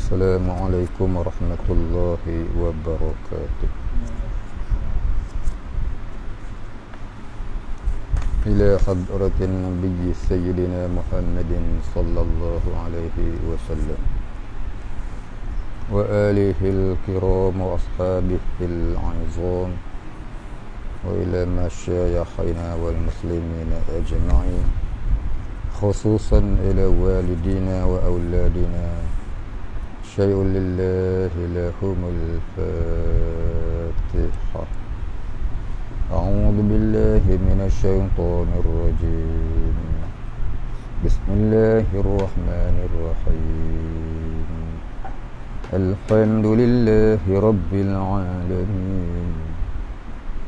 Assalamualaikum warahmatullahi wabarakatuh. Ila hadratin Nabi Sayyidina Muhammadin sallallahu alaihi wasallam wa alihi al-kiram wa ashabihi al-'izam wa ila masyayikhina wal muslimina ajma'in, khususan ila walidina wa auladina. Syai'un lillahi lahumul Fatihah. A'udzu billahi minasy syaithanir rajim. Bismillahirrahmanirrahim. Alhamdulillahi rabbil alamin.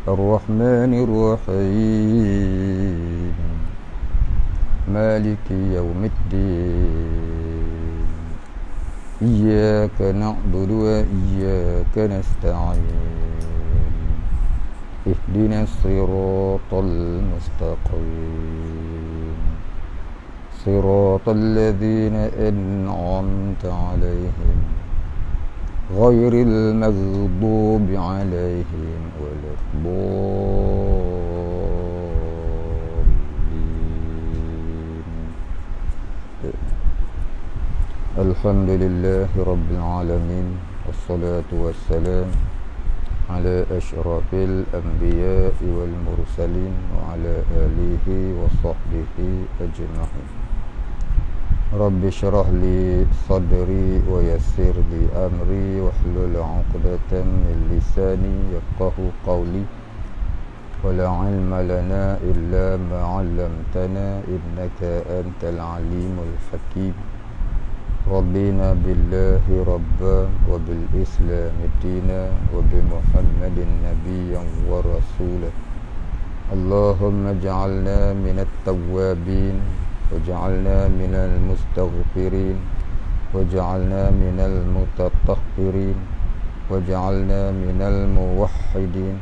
Arrahmanir rahim. Maliki yaumiddin. Iyyaka na'budu wa iyyaka nasta'in. Ihdinas siratal mustaqim. Siratal ladzina an'amta 'alaihim ghairil maghdubi 'alaihim waladdallin. Alhamdulillahi rabbil alamin. Wassalatu wassalam ala asyrafil anbiya'i wal mursalin wa ala alihi wa sahbihi ajma'in. Rabbi syrah li sadri wa yassir li amri wahlul 'uqdatam min lisani yafqahu qawli. Wa la 'ilma lana illa ma 'allamtana innaka antal 'alimul hakim. Rabbina billahi rabba wa bil islami dina wa bi muhammadin nabiyyan wa rasulah. Allahumma ja'alna minat tawwabin wa ja'alna minal mustaghfirin wa ja'alna minal mutatahhirin wa ja'alna minal muwahhidin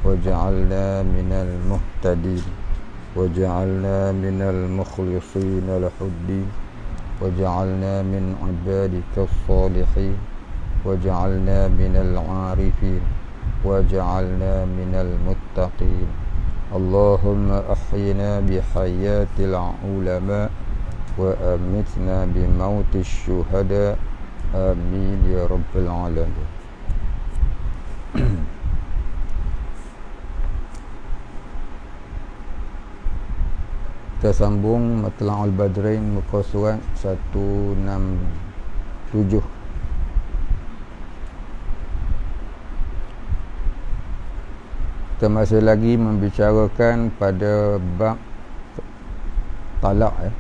wa ja'alna minal muhtadin wa ja'alna minal mukhlisin lahuddin وجعلنا من عبادك الصالحين وجعلنا من العارفين وجعلنا من المتقين. اللهم أحينا بحياة العلماء وأمتنا بموت الشهداء. آمين يا رب العالمين. Kita sambung Matla'ul Badrain muka surat 167. Kita masih lagi membicarakan pada bab talak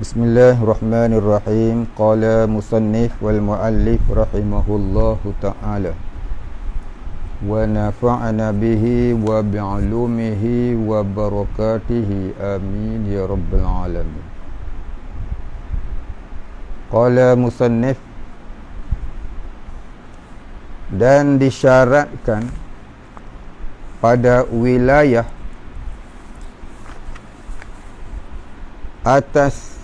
Bismillahirrahmanirrahim. Qala musannif wal muallif rahimahullahu ta'ala wa nafa'ana bihi wa bi'ulumihi wa barakatihi. Amin ya rabbal alamin. Qala musannif, dan disyaratkan pada wilayah atas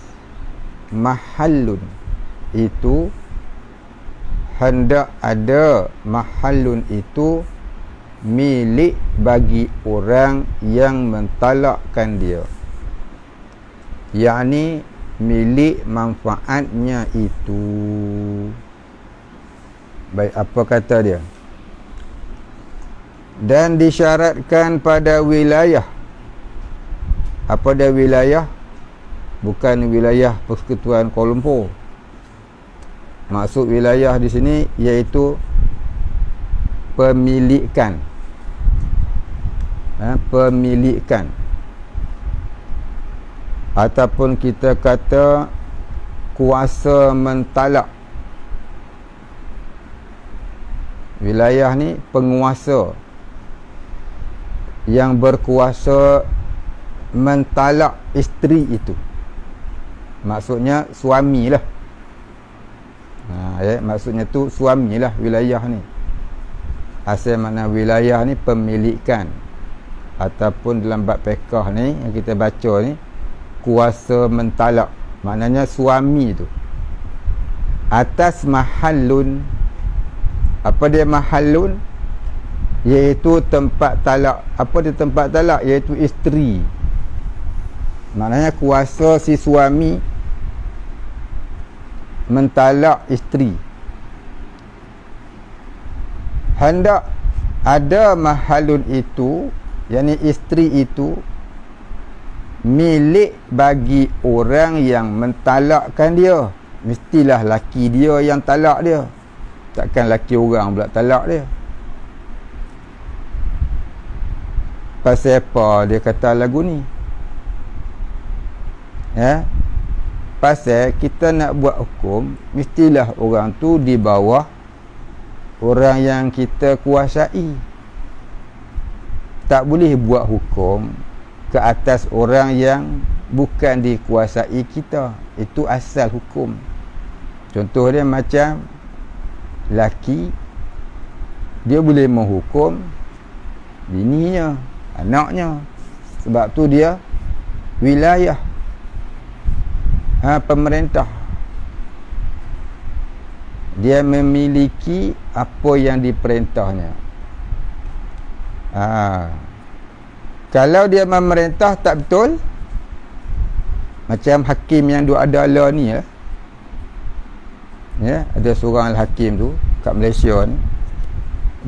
mahallun itu, hendak ada mahallun itu milik bagi orang yang mentalakkan dia, yakni milik manfaatnya itu. Baik, apa kata dia? Dan disyaratkan pada wilayah. Apa dia wilayah? Bukan wilayah Persekutuan Kuala Lumpur. Maksud wilayah di sini iaitu pemilikan. Pemilikan. Ataupun kita kata kuasa mentalak. Wilayah ni penguasa yang berkuasa mentalak isteri itu. Maksudnya suamilah. Maksudnya tu suamilah wilayah ni. Asal makna wilayah ni pemilikan. Ataupun dalam bab fiqh ni yang kita baca ni, kuasa mentalak, maknanya suami tu atas mahallun. Apa dia mahallun? Iaitu tempat talak. Apa dia tempat talak? Iaitu isteri. Maknanya kuasa si suami mentalak isteri. Hendak ada mahallun itu, yakni isteri itu milik bagi orang yang mentalakkan dia. Mestilah laki dia yang talak dia, takkan laki orang pula talak dia. Pasal apa dia kata lagu ni? Ya, pasal kita nak buat hukum, mestilah orang tu di bawah orang yang kita kuasai. Tak boleh buat hukum ke atas orang yang bukan dikuasai kita. Itu asal hukum. Contoh dia macam laki, dia boleh menghukum bininya, anaknya. Sebab tu dia wilayah, pemerintah. Dia memiliki apa yang diperintahnya. Kalau dia memerintah tak betul, macam hakim yang duk ada lah ni lah. Ya, ada seorang hakim tu kat Malaysia ni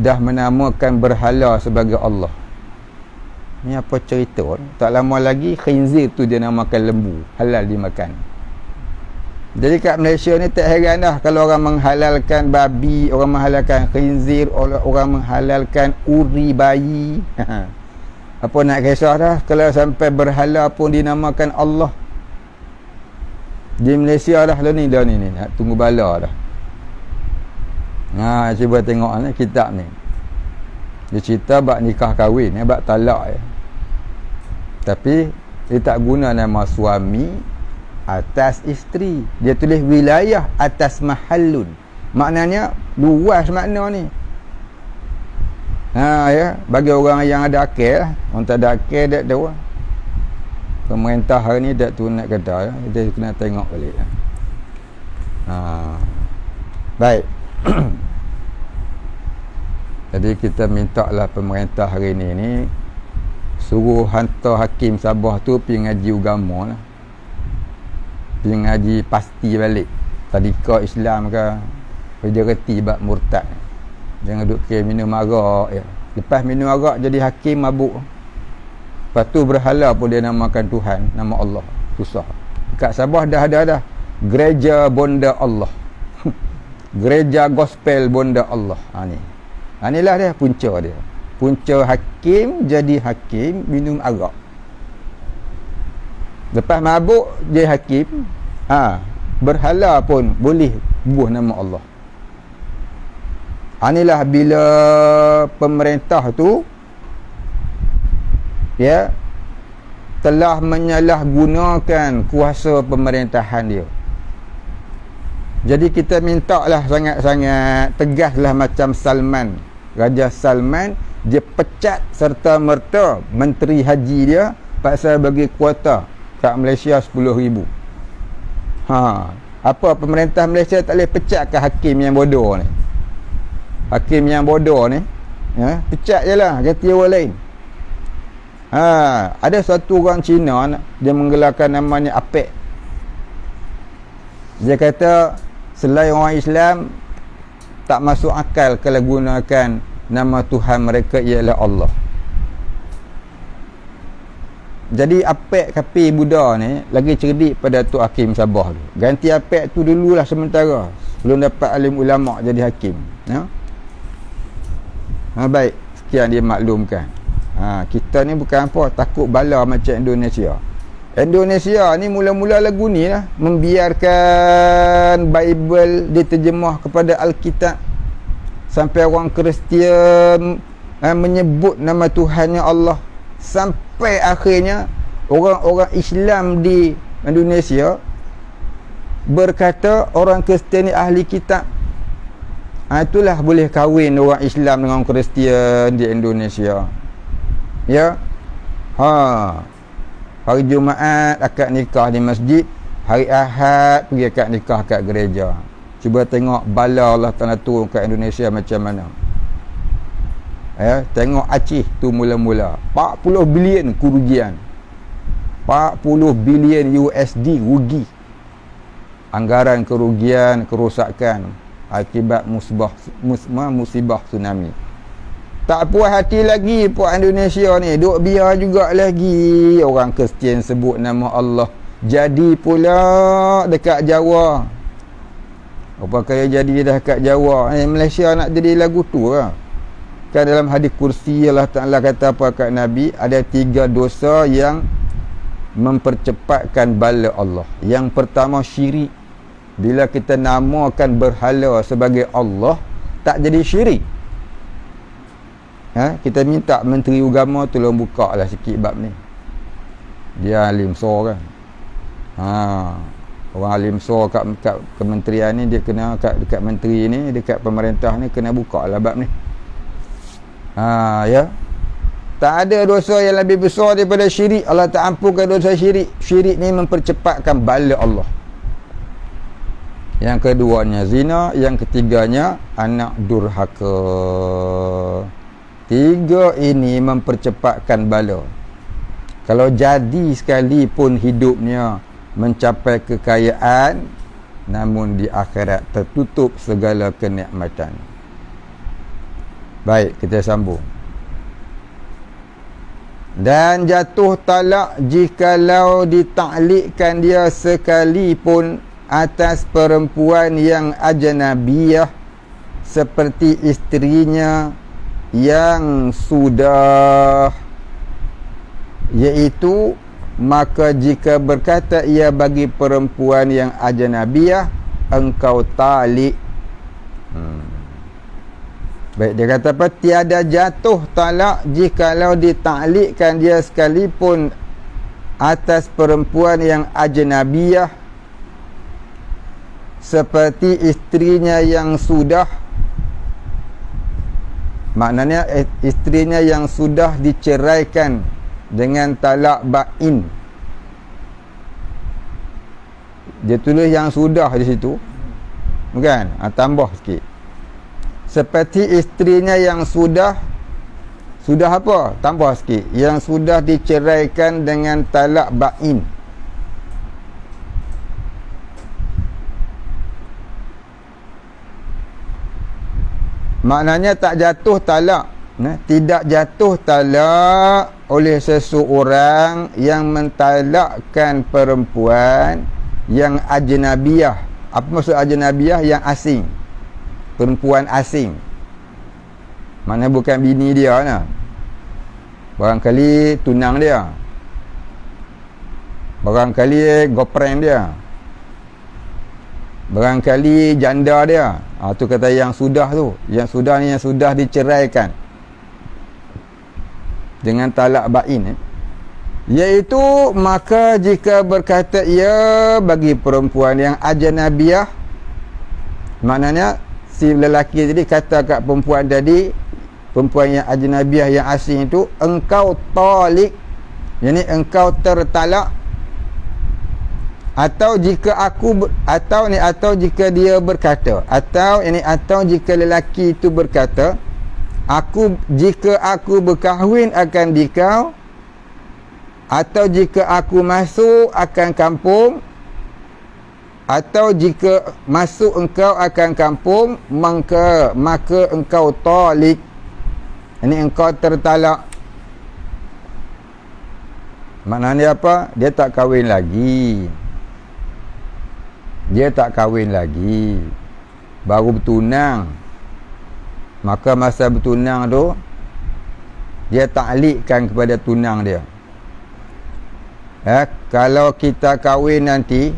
dah menamakan berhala sebagai Allah. Ni apa cerita ni? Tak lama lagi khinzir tu dia namakan lembu, halal dimakan. Jadi kat Malaysia ni tak heran dah kalau orang menghalalkan babi, orang menghalalkan khinzir, orang menghalalkan uri bayi. Apa nak kisah dah kalau sampai berhala pun dinamakan Allah. Di Malaysia dah ni nak tunggu bala dah. Cuba tengok ni kitab ni. Dia cerita bab nikah kahwin, bab talak. Tapi dia tak guna nama suami atas isteri. Dia tulis wilayah atas mahallun. Maknanya luas makna ni. Ya, bagi orang yang ada akal, orang tak ada akal tak tahu. Pemerintah hari ni tak tu nak kata, dia kena tengok balik. Baik. Jadi kita minta lah pemerintah hari ni suruh hantar hakim Sabah tu pergi ngaji agama lah. Pergi ngaji pasti balik tadika Islam ke, dia reti bab murtad. Jangan duk kira minum arak ya. Lepas minum arak jadi hakim mabuk. Lepas tu berhala pun dia namakan Tuhan, nama Allah. Susah. Dekat Sabah dah ada gereja bonda Allah. Gereja gospel bonda Allah. Inilah dia punca dia. Punca hakim jadi hakim minum arak. Lepas mabuk jadi hakim, berhala pun boleh bubuh nama Allah. Inilah bila pemerintah tu telah menyalahgunakan kuasa pemerintahan dia. Jadi kita minta lah sangat-sangat tegaslah macam Salman, Raja Salman, dia pecat serta merta menteri haji dia pasal bagi kuota kat Malaysia 10,000. Apa pemerintah Malaysia tak boleh pecat ke hakim yang bodoh ni? Hakim yang bodoh ni, pecat je lah, ganti orang lain. Ada satu orang Cina, dia menggelarkan namanya Apek. Dia kata selain orang Islam tak masuk akal kalau gunakan nama Tuhan mereka ialah Allah. Jadi Apek kapi Buddha ni lagi cerdik pada Tok Hakim Sabah tu. Ganti Apek tu dululah sementara sebelum dapat alim ulama jadi hakim. Baik, sekian dia maklumkan. Kita ni bukan apa, takut bala macam Indonesia. Indonesia ni mula-mula lagu ni lah, membiarkan Bible diterjemah kepada Alkitab. Sampai orang Kristian menyebut nama Tuhannya Allah. Sampai akhirnya orang-orang Islam di Indonesia berkata orang Kristian ni ahli kitab. Itulah boleh kahwin orang Islam dengan orang Kristian di Indonesia. Ya. Hari Jumaat akad nikah di masjid, hari Ahad pergi akad nikah kat gereja. Cuba tengok bala Allah Ta'ala turun kat Indonesia macam mana. Tengok Aceh tu mula-mula 40 bilion kerugian, 40 bilion USD rugi, anggaran kerugian, kerosakan akibat musibah tsunami. Tak puas hati lagi puak Indonesia ni, duk biar juga lagi orang Kristian sebut nama Allah. Jadi pula dekat Jawa. Apa kali jadi dah dekat Jawa, Malaysia nak jadi lagu tu lah. Kan dalam hadis kursi Allah Ta'ala kata apa kat Nabi, ada 3 dosa yang mempercepatkan bala Allah. Yang pertama syirik. Bila kita namakan berhala sebagai Allah, tak jadi syirik. Kita minta Menteri Agama tolong buka lah sikit bab ni. Dia alim so kan. Orang alim so kat kementerian ni, dia kena dekat menteri ni, dekat pemerintah ni kena buka lah bab ni. Ya. Tak ada dosa yang lebih besar daripada syirik. Allah tak ampunkan dosa syirik. Syirik ni mempercepatkan bala Allah. Yang keduanya zina, yang ketiganya anak durhaka. 3 ini mempercepatkan bala. Kalau jadi sekalipun hidupnya mencapai kekayaan, namun di akhirat tertutup segala kenikmatan. Baik, kita sambung. Dan jatuh talak jikalau ditaklikkan dia sekalipun atas perempuan yang ajnabiyah seperti isterinya yang sudah, iaitu maka jika berkata ia bagi perempuan yang ajnabiyah, engkau talik. Baik, dia kata apa? Tiada jatuh talak jikalau ditaklikkan dia sekalipun atas perempuan yang ajnabiyah seperti isterinya yang sudah, maknanya isterinya yang sudah diceraikan dengan talak ba'in. Dia tulis yang sudah di situ, bukan? Tambah sikit. Seperti isterinya yang sudah apa? Tambah sikit. Yang sudah diceraikan dengan talak ba'in. Maknanya tak jatuh talak. Tidak jatuh talak oleh seseorang yang mentalakkan perempuan yang ajnabiyah. Apa maksud ajnabiyah? Yang asing. Perempuan asing. Mana bukan bini dia lah. Barangkali tunang dia, barangkali girlfriend dia, barangkali janda dia. Tu kata yang sudah tu. Yang sudah ni yang sudah diceraikan dengan talak ba'in. Iaitu maka jika berkata ia bagi perempuan yang ajnabiyah, maknanya si lelaki tadi kata kat perempuan tadi, perempuan yang ajnabiyah yang asing itu, engkau talik, yakni engkau tertalak. Atau jika jika dia berkata, atau jika lelaki itu berkata, jika aku berkahwin akan dikau, atau jika aku masuk akan kampung, atau jika masuk engkau akan kampung, maka engkau talik. Ini engkau tertalak. Maknanya apa? Dia tak kahwin lagi. Baru bertunang. Maka masa bertunang tu, dia taklikkan kepada tunang dia. Kalau kita kahwin nanti,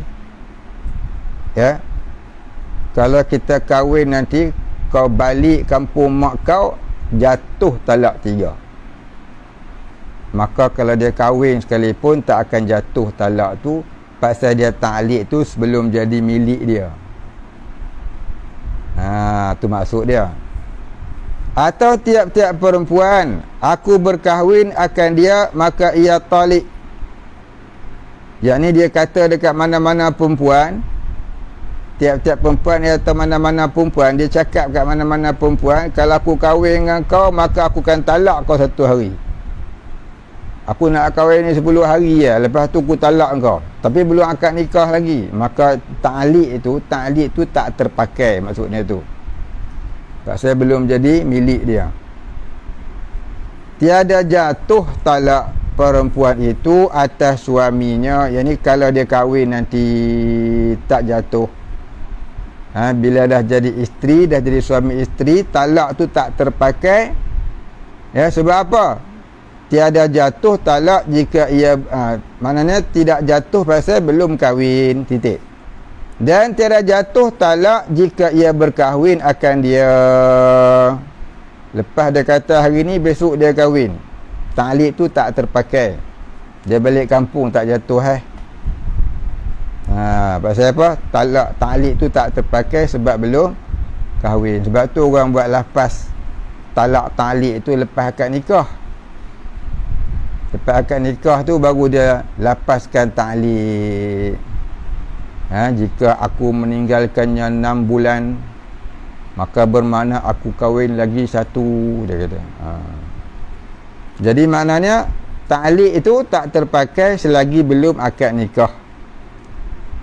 kalau kita kahwin nanti, kau balik kampung mak kau, jatuh talak 3. Maka kalau dia kahwin sekalipun, tak akan jatuh talak tu, pasal dia taklik tu sebelum jadi milik dia. Tu maksud dia. Atau tiap-tiap perempuan aku berkahwin akan dia, maka ia talik. Yakni dia kata dekat mana-mana perempuan, tiap-tiap perempuan atau mana-mana perempuan, dia cakap kat mana-mana perempuan, kalau aku kahwin dengan kau, maka aku akan talak kau 1 hari. Aku nak kahwin ni 10 hari ya, lepas tu aku talak kau. Tapi belum akad nikah lagi. Maka ta'liq tu tak terpakai, maksudnya tu. Pasal belum jadi milik dia. Tiada jatuh talak perempuan itu atas suaminya. Yang ni kalau dia kahwin nanti tak jatuh. Bila dah jadi isteri, dah jadi suami isteri, talak tu tak terpakai. Ya, sebab apa? Tiada jatuh talak jika ia maknanya tidak jatuh pasal belum kahwin, titik. Dan tiada jatuh talak jika ia berkahwin akan dia. Lepas dia kata hari ni, besok dia kahwin, ta'liq tu tak terpakai. Dia balik kampung tak jatuh. Pasal apa? Talak ta'liq tu tak terpakai sebab belum kahwin. Sebab tu orang buat lafaz talak ta'liq tu lepas akad nikah. Lepas akad nikah tu baru dia lapaskan ta'liq. Jika aku meninggalkannya 6 bulan, maka bermakna aku kahwin lagi 1, dia kata. Jadi maknanya ta'liq itu tak terpakai selagi belum akad nikah.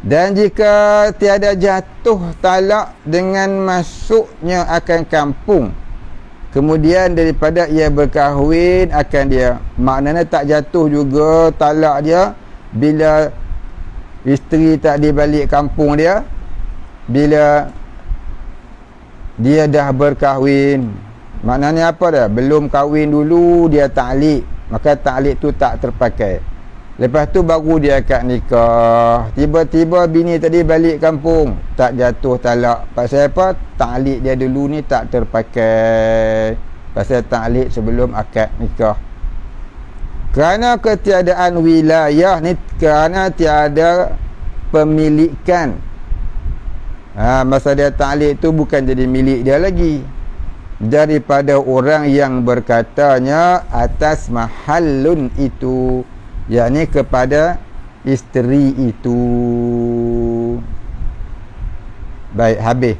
Dan jika tiada jatuh talak dengan masuknya akan kampung, kemudian daripada ia berkahwin akan dia, maknanya tak jatuh juga talak dia bila isteri tak dibalik kampung dia, bila dia dah berkahwin. Maknanya apa dah? Belum kahwin dulu dia ta'liq, maka ta'liq tu tak terpakai. Lepas tu baru dia akad nikah. Tiba-tiba bini tadi balik kampung, tak jatuh talak. Pasal apa? Ta'liq dia dulu ni tak terpakai. Pasal ta'liq sebelum akad nikah. Kerana ketiadaan wilayah ni, kerana tiada pemilikan. Masa dia ta'liq tu bukan jadi milik dia lagi. Daripada orang yang berkatanya atas mahallun itu, yakni kepada isteri itu. Baik, habis.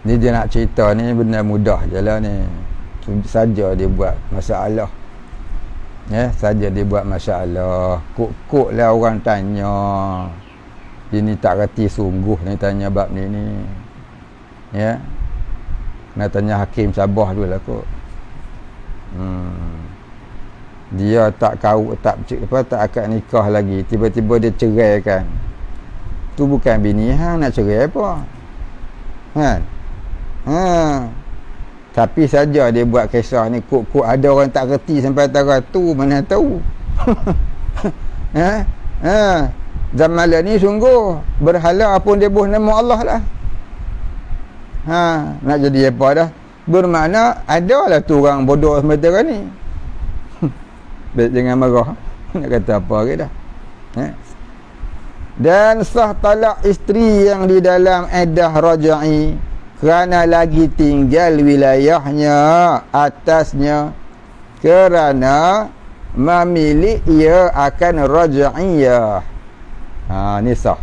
Ni dia nak cerita ni benda mudah je lah ni. Saja dia buat masalah. Saja dia buat masalah. Kok lah orang tanya. Dia ni tak reti sungguh ni tanya bab ni. Nak tanya Hakim Sabah dulu lah kot. Dia tak akad nikah lagi, tiba-tiba dia cerai kan. Tu bukan bini hang nak cerai apa. Tapi saja dia buat kisah ni, kok ada orang tak reti sampai tara tu, mana tahu. Zaman ni sungguh berhala pun dia buh nama Allah lah. Nak jadi apa dah? Bermakna adalah tu orang bodoh sementara ni. Baik, jangan marah. Nak kata apa lagi dah. Dan sah talak isteri yang di dalam iddah rajai kerana lagi tinggal wilayahnya atasnya, kerana memilih ia akan rajaiyah. Ni sah.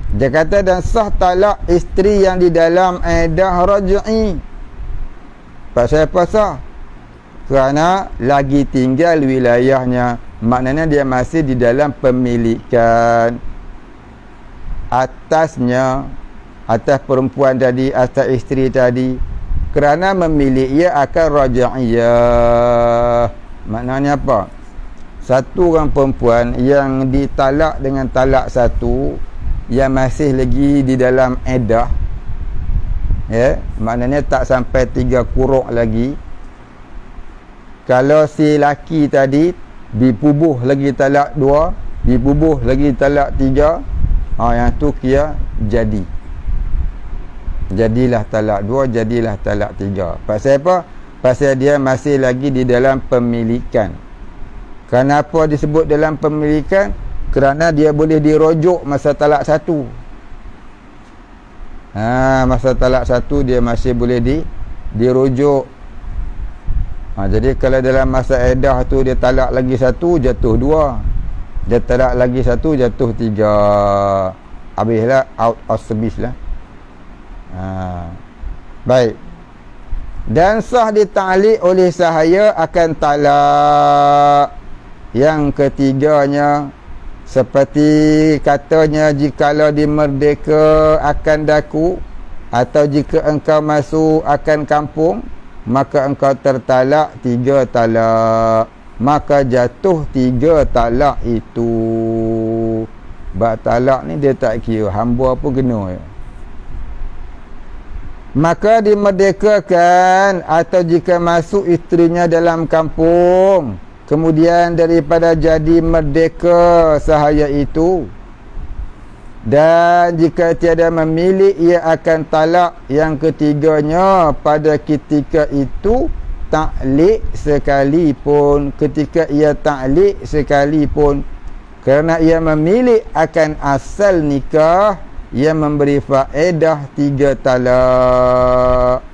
Dia kata dan sah talak isteri yang di dalam iddah rajai. Pasal apa sah? Kerana lagi tinggal wilayahnya, maknanya dia masih di dalam pemilikan atasnya, atas perempuan tadi, atas isteri tadi, kerana memilih ia akan rajaiyah. Maknanya apa? Satu orang perempuan yang ditalak dengan talak satu, yang masih lagi di dalam iddah, maknanya tak sampai 3 quru' lagi. Kalau si laki tadi dipubuh lagi talak 2, dipubuh lagi talak 3, yang tu kira jadi. Jadilah talak 2, jadilah talak 3. Pasal apa? Pasal dia masih lagi di dalam pemilikan. Kenapa disebut dalam pemilikan? Kerana dia boleh dirujuk masa talak 1. Masa talak 1 dia masih boleh dirujuk. Jadi kalau dalam masa iddah tu dia talak lagi satu, jatuh dua. Dia talak lagi satu, jatuh tiga. Habislah, out of service lah. Baik. Dan sah dita'liq oleh sahaya akan talak. Yang ketiganya, seperti katanya, jikalau di merdeka akan daku, atau jika engkau masuk akan kampung, maka engkau tertalak 3 talak. Maka jatuh 3 talak itu. Bab talak ni dia tak kira hamba pun kena ya. Maka dimerdekakan, atau jika masuk isterinya dalam kampung, kemudian daripada jadi merdeka sahaya itu, dan jika tiada memilih, ia akan talak yang ketiganya pada ketika itu ta'liq sekalipun. Ketika ia ta'liq sekalipun, kerana ia memilih akan asal nikah, ia memberi faedah 3 talak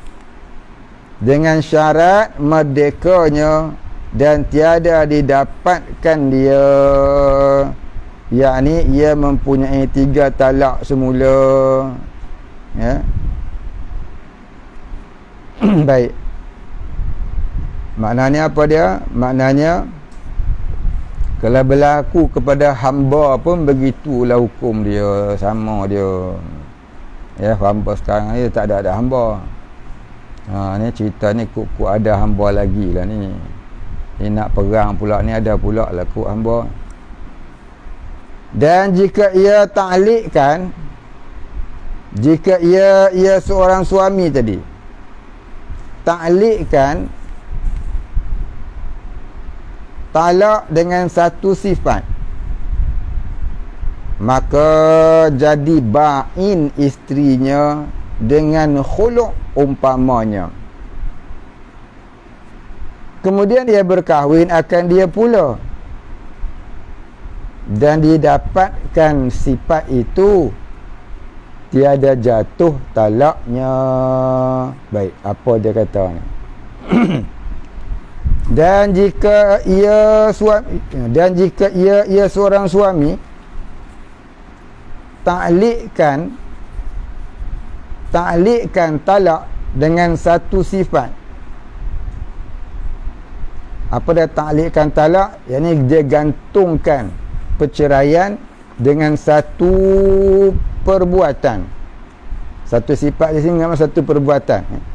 dengan syarat merdekanya dan tiada didapatkan dia, yakni ia mempunyai 3 talak semula ya. Baik, maknanya apa dia? Maknanya kalau berlaku kepada hamba pun begitulah hukum dia, sama dia ya. Hamba sekarang ni tak ada hamba. Ni cerita ni kuk ada hamba lagi lah ni. Ni nak perang pula ni, ada pula lah kuk hamba. Dan jika ia ta'liqkan, jika ia seorang suami tadi ta'liqkan talak dengan satu sifat, maka jadi ba'in isterinya dengan khulu' umpamanya. Kemudian dia berkahwin akan dia pula, dan didapatkan sifat itu, tiada jatuh talaknya. Baik, apa dia kata ni? Dan jika ia seorang suami ta'liqkan talak dengan satu sifat. Apa dia ta'liqkan talak? Yakni dia gantungkan perceraian dengan satu perbuatan. Satu sifat di sini nama satu perbuatan.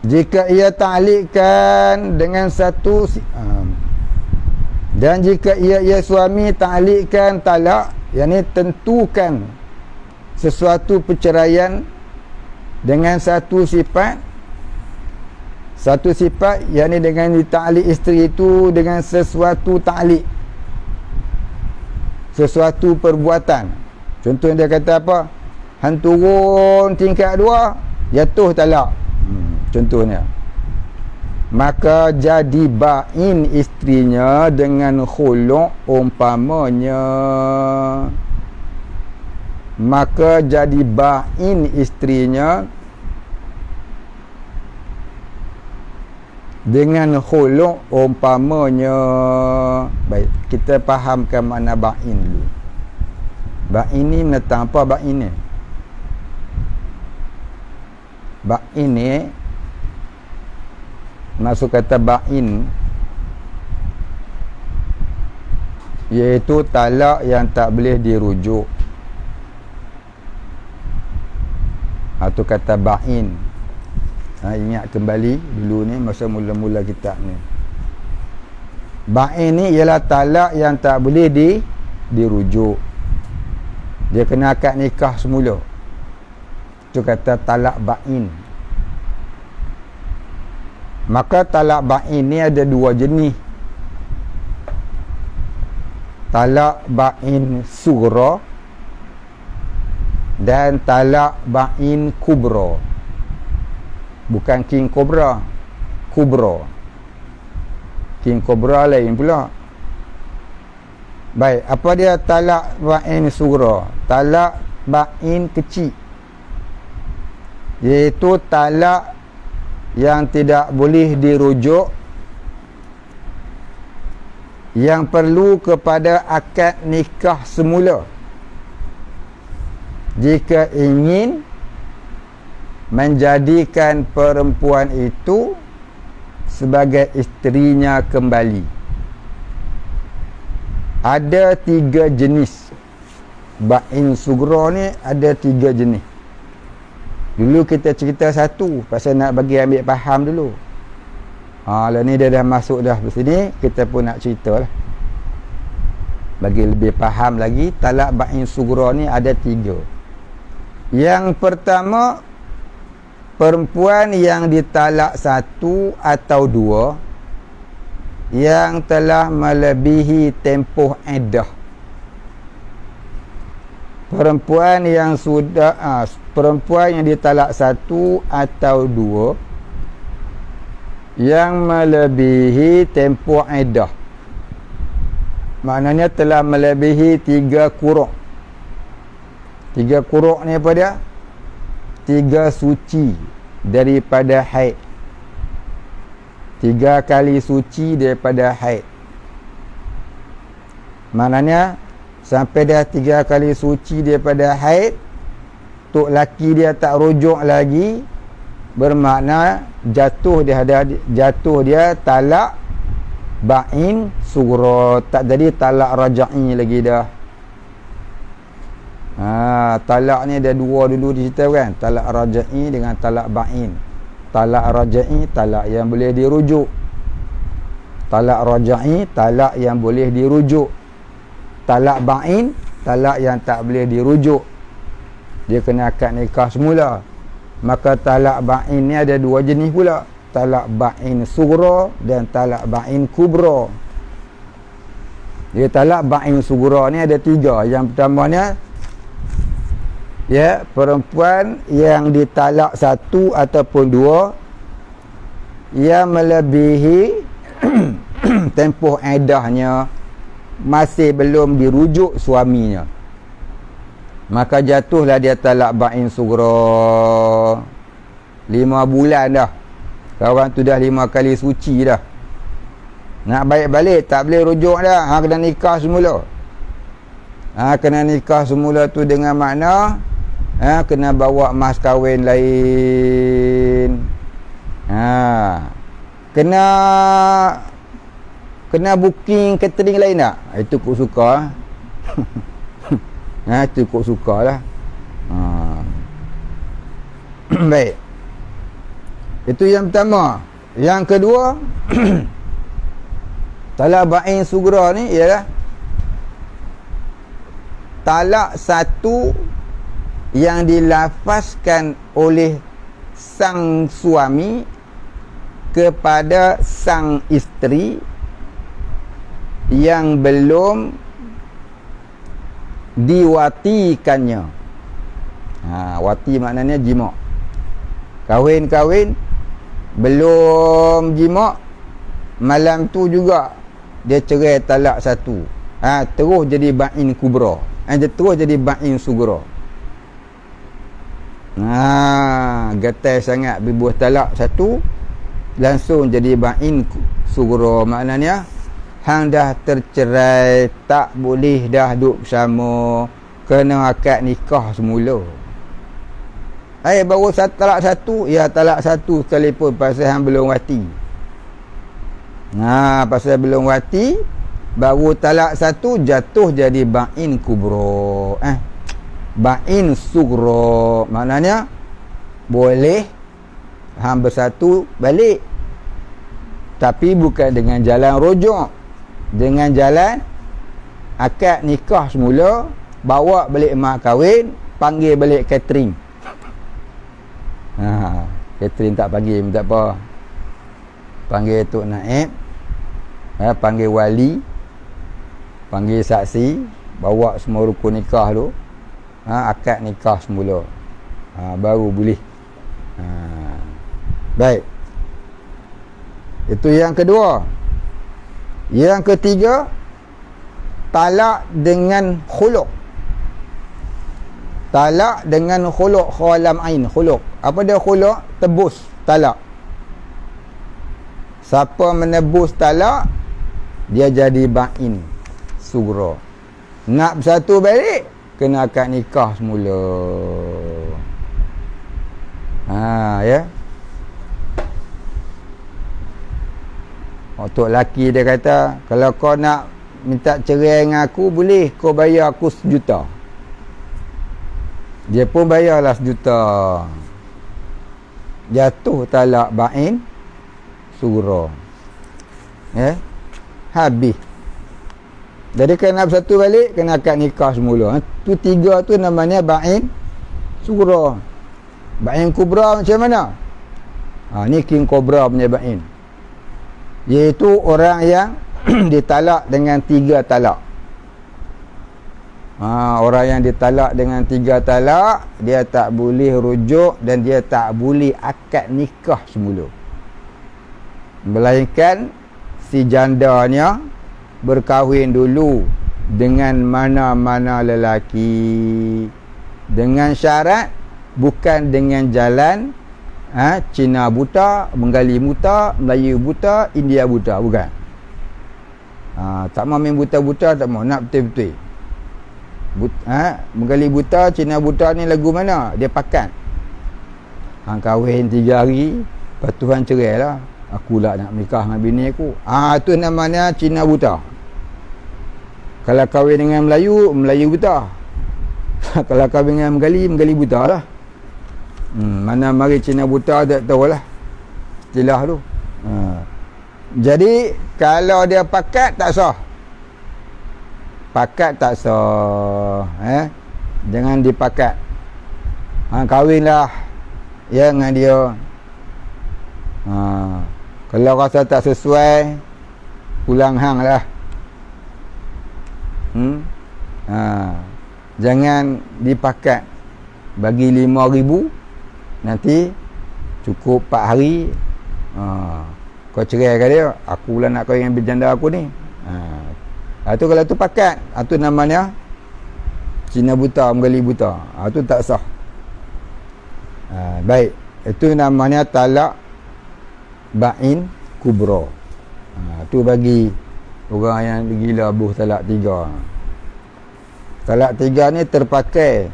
Jika ia ta'liqkan dengan satu dan jika ia suami ta'liqkan talak, yakni tentukan sesuatu perceraian dengan satu sifat, yakni dengan dita'liq isteri itu dengan sesuatu ta'liq, sesuatu perbuatan. Contoh dia kata apa? Han turun tingkat 2, jatuh talak. Contohnya, maka jadi ba'in isterinya dengan khulu' umpamanya. Maka jadi ba'in isterinya dengan khulu' umpamanya. Baik, kita fahamkan makna ba'in dulu. Ba'in ni menentang apa ba'in ni? Ba'in ni, maksud kata ba'in iaitu talak yang tak boleh dirujuk. Itu kata ba'in. Ingat kembali dulu ni masa mula-mula kitab ni. Ba'in ni ialah talak yang tak boleh dirujuk. Dia kena akad nikah semula. Itu kata talak ba'in. Maka talak ba'in ni ada 2 jenis. Talak ba'in sughra dan talak ba'in kubra. Bukan king cobra, kubra. King cobra lain pula. Baik, apa dia talak ba'in sughra? Talak ba'in kecil, iaitu talak yang tidak boleh dirujuk, yang perlu kepada akad nikah semula jika ingin menjadikan perempuan itu sebagai isterinya kembali. Ada 3 jenis ba'in sughra ni, ada 3 jenis. Dulu kita cerita satu pasal nak bagi ambil faham dulu. Lah ni dia dah masuk dah di sini, kita pun nak cerita lah bagi lebih faham lagi. Talak ba'in sughra ni ada 3. Yang pertama, perempuan yang ditalak 1 atau 2 yang telah melebihi tempoh iddah. Perempuan yang perempuan yang ditalak 1 atau 2 yang melebihi tempoh iddah, maknanya telah melebihi 3 quru'. 3 quru' ni apa dia? 3 suci daripada haid. 3 kali suci daripada haid. Maknanya sampai dah 3 kali suci daripada haid, tok laki dia tak rujuk lagi, bermakna jatuh dia talak ba'in sughra, tak jadi talak raja'i lagi dah. Talak ni ada 2 dulu dicerita kan, talak raja'i dengan talak ba'in. Talak raja'i talak yang boleh dirujuk, talak raja'i talak yang boleh dirujuk, talak ba'in talak yang tak boleh dirujuk, dia kena akad nikah semula. Maka talak ba'in ni ada 2 jenis pula, talak ba'in sughra dan talak ba'in kubra. Dia talak ba'in sughra ni ada 3. Yang pertamanya, ya, perempuan yang ditalak 1 ataupun 2 yang melebihi tempoh iddahnya, masih belum dirujuk suaminya, maka jatuhlah dia talak ba'in sughra. 5 bulan dah kawan tu, dah 5 kali suci dah, nak balik tak boleh rujuk dah. Kena nikah semula. Kena nikah semula tu dengan makna kena bawa mas kahwin lain. Kena booking catering lain tak? Itu kau suka. Itu kau suka lah. Baik, itu yang pertama. Yang kedua, talak ba'in sughra ni ialah talak 1 yang dilafazkan oleh sang suami kepada sang isteri yang belum diwatikannya. Wati maknanya jima'. Kahwin belum jima', malam tu juga dia cerai talak 1. Terus jadi ba'in kubra, terus jadi ba'in sughra. Gatai sangat bibuh talak 1 langsung jadi ba'in sughra. Maknanya hang dah tercerai, tak boleh dah duduk bersama, kena akad nikah semula. Baru talak 1, ya talak 1 sekalipun pasal hang belum wati. Pasal belum wati, baru talak 1 jatuh jadi ba'in kubra. Ba'in sughra maknanya boleh hang bersatu balik, tapi bukan dengan jalan rujuk, dengan jalan akad nikah semula, bawa balik mak kahwin, panggil balik catering. Catering tak panggil tak apa, panggil Tok Naib, panggil wali, panggil saksi, bawa semua rukun nikah tu, akad nikah semula, baru boleh. Baik, itu yang kedua. Yang ketiga, talak dengan khuluk. Talak dengan khuluk, khalam ain, khuluk. Apa dia khuluk? Tebus talak. Siapa menebus talak, dia jadi ba'in sughra. Nak bersatu balik, kena akad nikah semula. Ya. Untuk lelaki dia kata, kalau kau nak minta cerai dengan aku, boleh kau bayar aku 1 juta. Dia pun bayarlah 1 juta. Jatuh talak ba'in sughra. Habis. Jadi kena bersatu balik, kena akad nikah semula. Tu 3 tu namanya ba'in sughra. Ba'in kubra macam mana? Ni king kobra punya ba'in. Iaitu orang yang ditalak dengan 3 talak. Orang yang ditalak dengan 3 talak, dia tak boleh rujuk dan dia tak boleh akad nikah semula. Melainkan si jandanya berkahwin dulu dengan mana-mana lelaki, dengan syarat bukan dengan jalan Cina buta, Bengali buta, Melayu buta, India buta, bukan. Tak mau main buta-buta, tak mau, nak betul-betul. Bengali buta, Cina buta ni lagu mana? Dia pakat. Kahwin 3 hari, lepas tu cerai lah. Aku lah nak nikah dengan bini aku. Tu namanya Cina buta. Kalau kahwin dengan Melayu, Melayu buta. Kalau kahwin dengan Bengali, Bengali buta lah. Mana mari Cina buta tak tahulah istilah tu. Jadi kalau dia pakat tak sah. Pakat tak sah. Jangan dipakat. Kahwinlah ya dengan dia. Kalau rasa tak sesuai, pulang hang lah. Jangan dipakat. Bagi 5,000, nanti cukup 4 hari, kau cerai kat dia, aku pula nak kahwin dengan berjanda aku ni. Tu kalau tu pakat, tu namanya Cina buta, Bengali buta. Tu tak sah. Baik, itu namanya talak ba'in kubra. Tu bagi orang yang gila buh talak 3. Talak 3 ni terpakai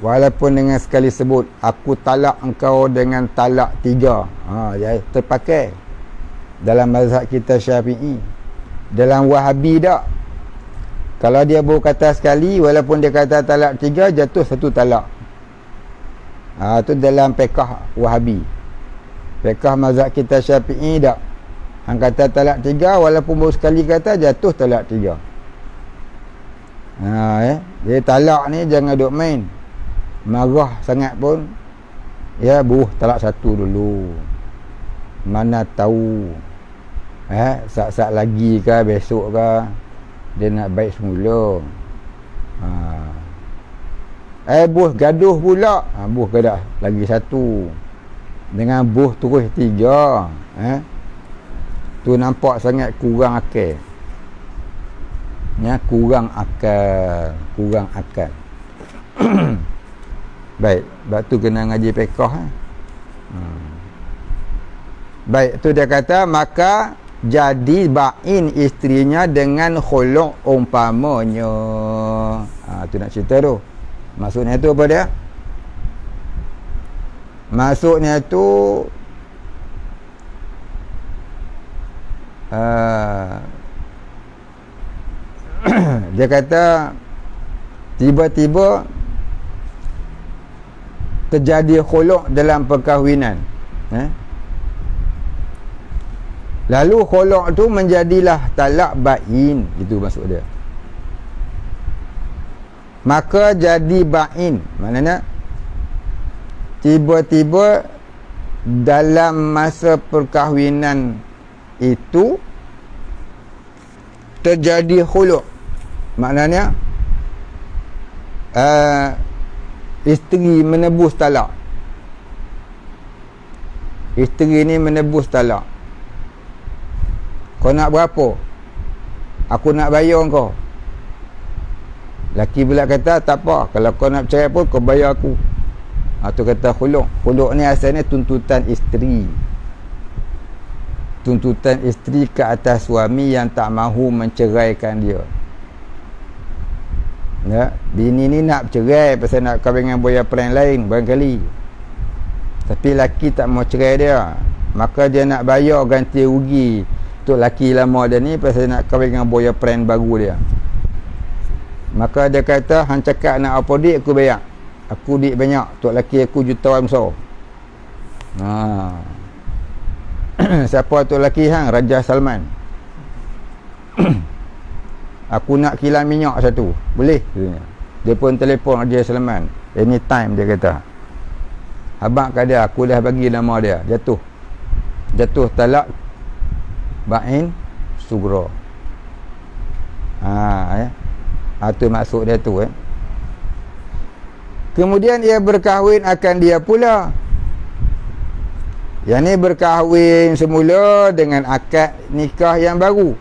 walaupun dengan sekali sebut, aku talak engkau dengan talak 3. Ya, terpakai dalam mazhab kita Syafi'i. Dalam Wahabi tak, kalau dia baru kata sekali, walaupun dia kata talak 3, jatuh 1 talak. Tu dalam fiqh Wahabi. Fiqh mazhab kita Syafi'i tak, hang kata talak 3, walaupun baru sekali kata, jatuh talak 3. Jadi talak ni jangan duk main. Marah sangat pun, ya, buh talak 1 dulu. Mana tahu sat-sat lagi ke, besok ke, dia nak baik semula. Buh gaduh pula, buh gadah lagi 1 dengan buh terus 3. Tu nampak sangat kurang akal. Kurang akal. Baik, sebab tu kena ngaji fiqh. Baik, tu dia kata, maka jadi ba'in isterinya dengan khulu' umpamanya. Tu nak cerita tu. Maksudnya tu apa dia? Maksudnya tu dia kata tiba-tiba terjadi khulu' dalam perkahwinan. Lalu khulu' tu menjadilah talak ba'in. Itu maksud dia. Maka jadi ba'in. Maknanya tiba-tiba dalam masa perkahwinan itu terjadi khulu'. Maknanya isteri menebus talak. Isteri ni menebus talak. Kau nak berapa? Aku nak bayar kau. Laki pula kata, tak apa, kalau kau nak bercerai pun kau bayar aku. Tu kata khulu'. Khulu' ni asalnya tuntutan isteri. tuntutan isteri ke atas suami yang tak mahu menceraikan dia. Ya, bini ni nak bercerai pasal nak kahwin dengan boyfriend lain barangkali. Tapi laki tak mau cerai dia. Maka dia nak bayar ganti rugi untuk laki lama dia ni pasal nak kahwin dengan boyfriend baru dia. Maka dia kata, hang cakap nak apa dik aku bayar. Aku dik banyak, untuk laki aku jutawan besar. Siapa tu laki hang? Raja Salman. Aku nak kilang minyak satu. Boleh? Dia pun telefon Raja Salman. Anytime dia kata. Abang kata aku dah bagi nama dia. Jatuh talak Ba'in Sugra. Itu maksud dia tu. Kemudian ia berkahwin akan dia pula. Yang ni berkahwin semula dengan akad nikah yang baru.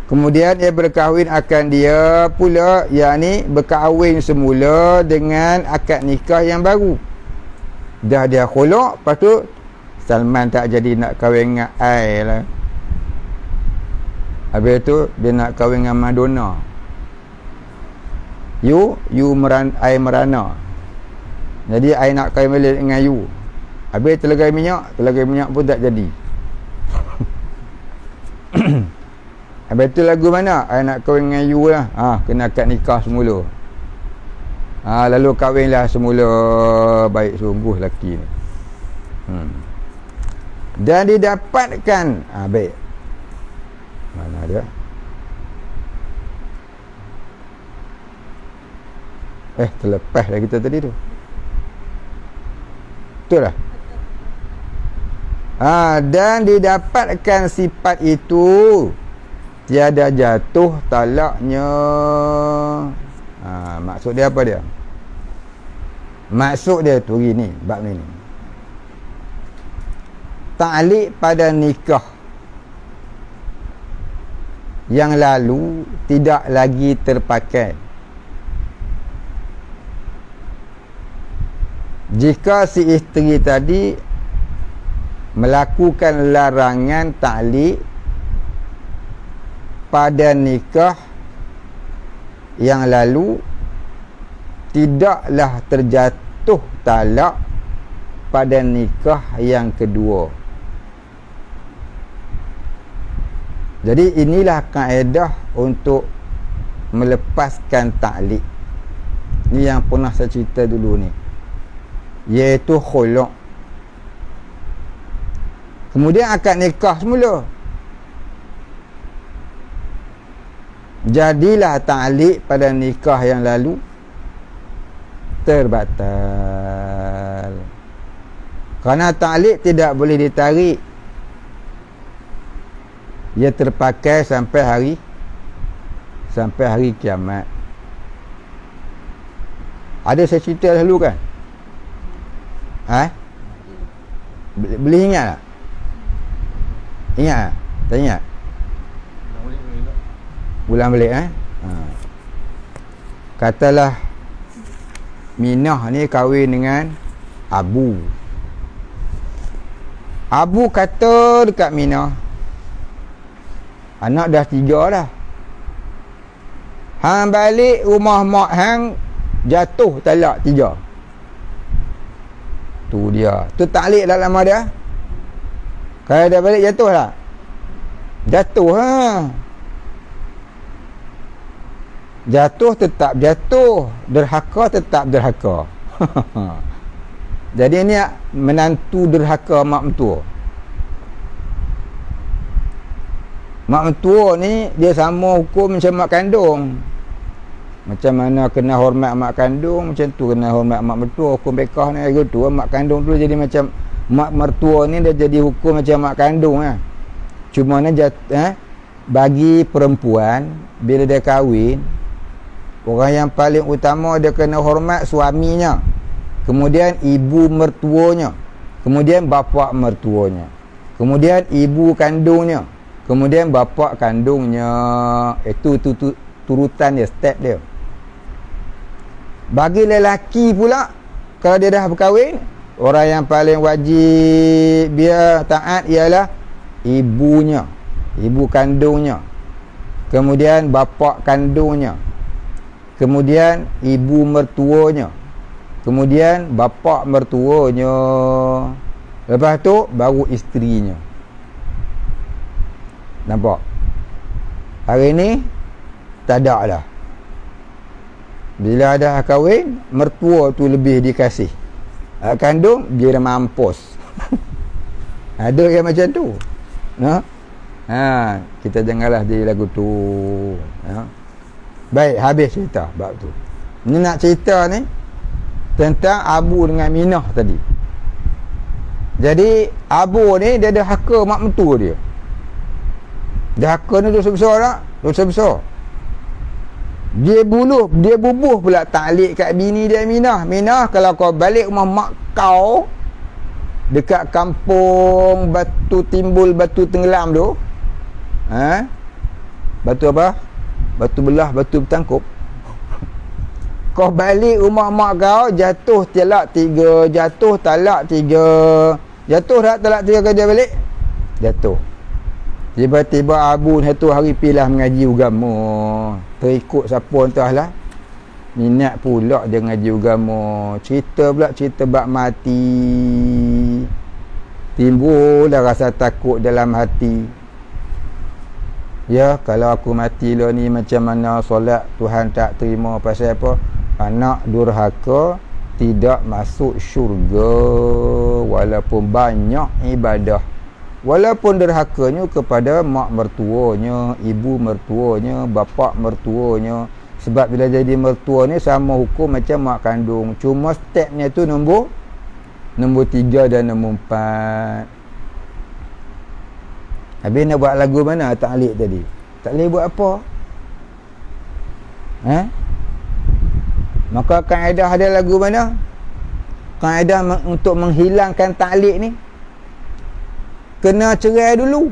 Kemudian ia berkahwin akan dia pula, yakni berkahwin semula dengan akad nikah yang baru. Dah dia khuluk, lepas tu Salman tak jadi nak kahwin dengan ai lah. Habis tu dia nak kahwin dengan Madonna. Ai merana. Jadi ai nak kahwin balik dengan you. Habis telagai minyak pun tak jadi. Habis tu lagu mana? I nak kahwin dengan you lah. Kena akad nikah semula. Lalu kahwinlah semula. Baik sungguh lelaki ni. Dan didapatkan. Baik. Mana dia? Terlepas dah kita tadi tu. Betul lah. Dan didapatkan sifat itu, tiada jatuh talaknya. Maksud dia apa dia? Maksud dia tu gini, bab ni. Ta'liq pada nikah yang lalu tidak lagi terpakai. Jika si isteri tadi melakukan larangan ta'liq pada nikah yang lalu, tidaklah terjatuh talak pada nikah yang kedua. Jadi inilah kaedah untuk melepaskan ta'liq. Ini yang pernah saya cerita dulu ni, iaitu khuluk. Kemudian akad nikah semula, jadilah ta'liq pada nikah yang lalu terbatal. Kerana ta'liq tidak boleh ditarik. Ia terpakai sampai hari kiamat. Ada saya cerita dahulu kan? Boleh ingat tak? Ingat tak? Tak ingat? Bulan balik Katalah Minah ni kahwin dengan Abu kata dekat Minah, anak dah 3 dah. Hang balik rumah mak hang, jatuh talak 3. Tu dia. Tu ta'liq dalam nama dia. Kalau dah balik jatuh tak? Jatuh Jatuh tetap jatuh, derhaka tetap derhaka. Jadi ni menantu derhaka mak mentua. Mak mentua ni dia sama hukum macam mak kandung. Macam mana kena hormat mak kandung, macam tu kena hormat mak mertua. Hukum bekah ni gitu. Mak kandung tu jadi macam mak mertua ni, dia jadi hukum macam mak kandung Cuma ni bagi perempuan bila dia kahwin, orang yang paling utama dia kena hormat suaminya, kemudian ibu mertuanya, kemudian bapa mertuanya, kemudian ibu kandungnya, kemudian bapa kandungnya. Itu turutan dia, step dia. Bagi lelaki pula, kalau dia dah berkahwin, orang yang paling wajib dia taat ialah ibunya, ibu kandungnya, kemudian bapa kandungnya, kemudian ibu mertuanya, kemudian bapa mertuanya, lepas tu baru isterinya. Nampak? Hari ni tak ada lah. Bila dah kahwin, mertua tu lebih dikasih. Kandung dia dah mampus. Ada yang macam tu. Kita janganlah jadi lagu tu. Baik, habis cerita bab tu. Ni nak cerita ni tentang Abu dengan Minah tadi. Jadi Abu ni dia ada haka mak mentua dia. Dia haka ni dosa besar tak? Dosa besar. Dia bubuh pula taklik kat bini dia Minah. Minah, kalau kau balik rumah mak kau dekat kampung Batu Timbul, Batu Tenggelam tu, batu apa? Batu belah, batu bertangkup. Kau balik rumah mak kau, jatuh talak 3, jatuh talak 3. Jatuh tak talak 3 kau dia balik? Jatuh. Tiba-tiba Abu satu hari pilah mengaji agama. Terikut siapa entahlah. Minat pula dia mengaji agama. Cerita bab mati. Timbul dah rasa takut dalam hati. Ya, kalau aku mati lah ni macam mana solat Tuhan tak terima pasal apa? Anak durhaka tidak masuk syurga walaupun banyak ibadah. Walaupun derhakanya kepada mak mertuanya, ibu mertuanya, bapa mertuanya. Sebab bila jadi mertua ni sama hukum macam mak kandung. Cuma stepnya tu nombor 3 dan nombor 4. Habis nak buat lagu mana taklik tadi? Taklik buat apa? Maka kaedah ada lagu mana? Kaedah untuk menghilangkan taklik ni kena cerai dulu.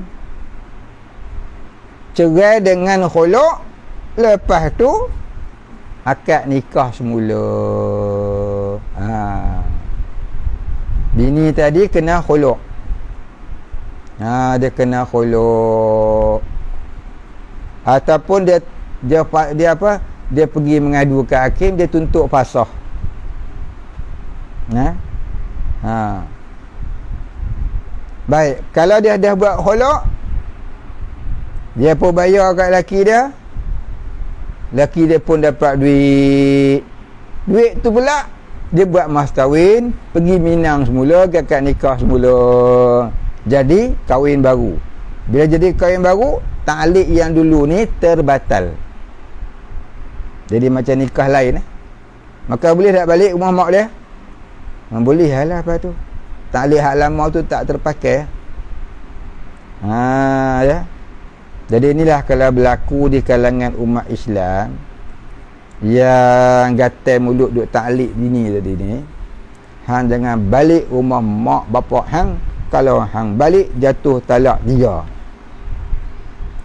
Cerai dengan khuluk. Lepas tu akad nikah semula. Bini tadi kena khuluk. Dia kena khuluk. Ataupun dia apa? Dia pergi mengadu ke hakim, dia tuntut fasakh. Baik, kalau dia dah buat khuluk, dia pun bayar kat laki dia. Laki dia pun dapat duit. Duit tu pula dia buat mas kahwin, pergi minang semula, akad nikah semula. Jadi kahwin baru. Bila jadi kahwin baru, taklik yang dulu ni terbatal. Jadi macam nikah lain. Maka boleh tak balik rumah mak dia? Boleh lah apa tu. Taklik hak lama tu tak terpakai. Ya. Jadi inilah kalau berlaku di kalangan umat Islam yang gatal mulut duk taklik bini tadi ni, hang jangan balik rumah mak bapak hang. Kalau hang balik jatuh talak 3.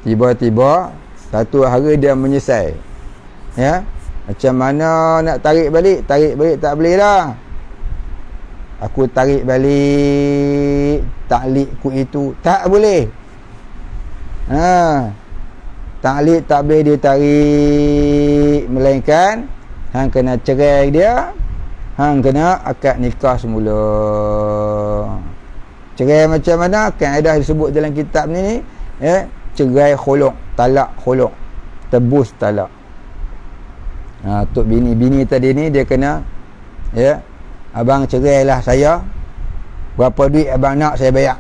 Tiba-tiba satu hari dia menyesal. Ya. Macam mana nak tarik balik? Tarik balik tak boleh dah. Aku tarik balik taklikku itu tak boleh. Taklik tak boleh ditarik, melainkan hang kena cerai dia, hang kena akad nikah semula. Cerai macam mana? Kaedah disebut dalam kitab ni, cerai khuluk, talak khuluk, tebus talak. Untuk bini tadi ni dia kena, abang cerailah saya, berapa duit abang nak saya bayar.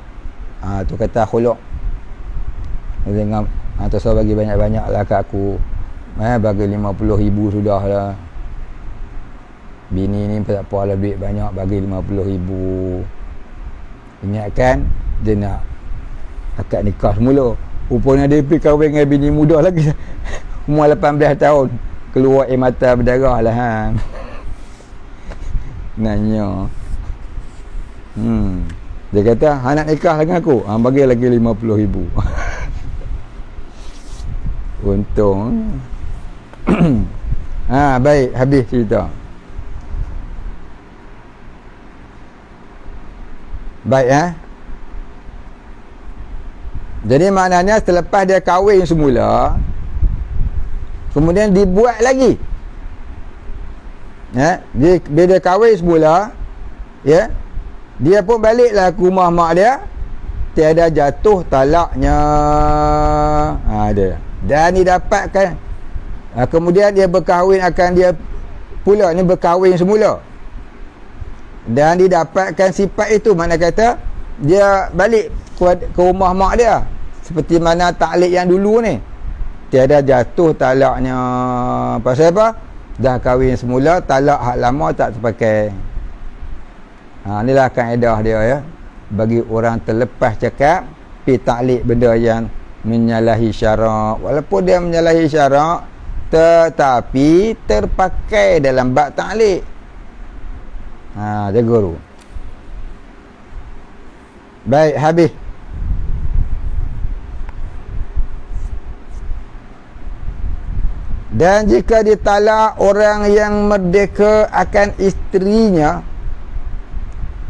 Tu kata khuluk. Jangan terus bagi banyak-banyak lah kat aku. Bagi 50,000 sudah lah. Bini ni tak apa lah duit banyak, bagi 50,000. Ingatkan dia nak akad nikah semula. Rupanya dia pergi kahwin dengan bini muda lagi. Umur 18 tahun. Keluar air mata berdarah lah hang. Nanya. Dia kata, hang nak nikah dengan aku? Bagi lagi 50,000. Untung. Baik, habis cerita. Baik. Jadi maknanya selepas dia kahwin semula, kemudian dibuat lagi. Bila dia kahwin semula, dia pun baliklah ke rumah mak dia, tiada jatuh talaknya. Dia dan didapatkan, kemudian dia berkahwin, akan dia pula ni berkahwin semula dan didapatkan sifat itu. Mana kata dia balik ke rumah mak dia, seperti mana taklid yang dulu ni, tiada jatuh talaknya. Pasal apa? Dah kahwin semula, talak hak lama tak terpakai. Inilah kaedah dia, ya. Bagi orang terlepas cakap pi taklid benda yang menyalahi syarak, walaupun dia menyalahi syarak, tetapi terpakai dalam bab taklid. Jaga dulu. Baik, habis. Dan jika ditalak orang yang merdeka akan isterinya,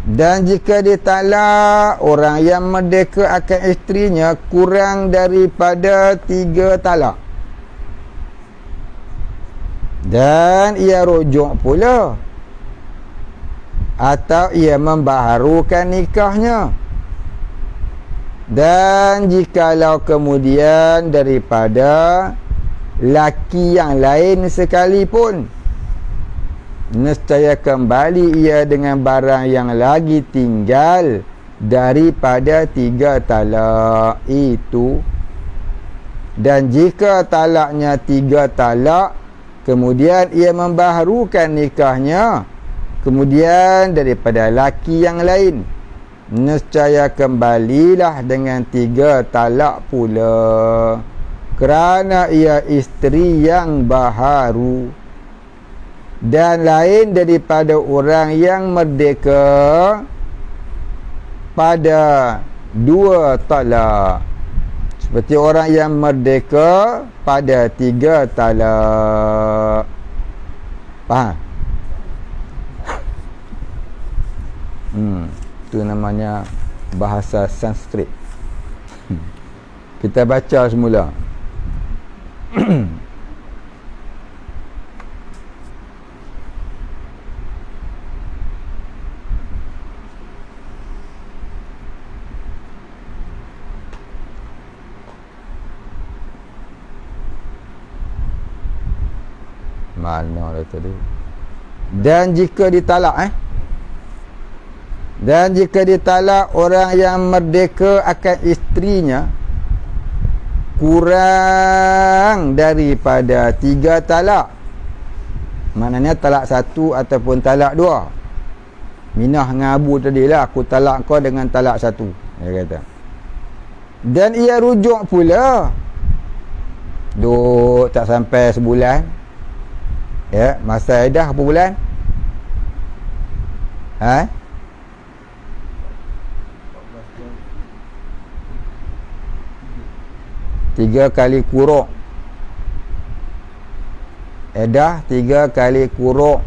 dan jika ditalak orang yang merdeka akan isterinya kurang daripada 3 talak, dan ia rujuk pula, atau ia membaharukan nikahnya, dan jikalau kemudian daripada laki yang lain sekalipun, nescaya kembali ia dengan barang yang lagi tinggal daripada 3 talak itu. Dan jika talaknya 3 talak, kemudian ia membaharukan nikahnya kemudian daripada laki yang lain, nescaya kembalilah dengan 3 talak pula, kerana ia isteri yang baharu dan lain daripada orang yang merdeka pada 2 talak, seperti orang yang merdeka pada 3 talak. Faham? Itu namanya bahasa Sanskrit. Kita baca semula. Mana dah tadi? Dan jika ditalak dan jika ditalak orang yang merdeka akan isterinya kurang daripada 3 talak, maknanya talak 1 ataupun talak 2. Minah dengan Abu tadilah, aku talak kau dengan talak 1, dia kata. Dan ia rujuk pula, duk tak sampai sebulan, masa iddah berapa bulan? 3 kali kuruk iddah, 3 kali kuruk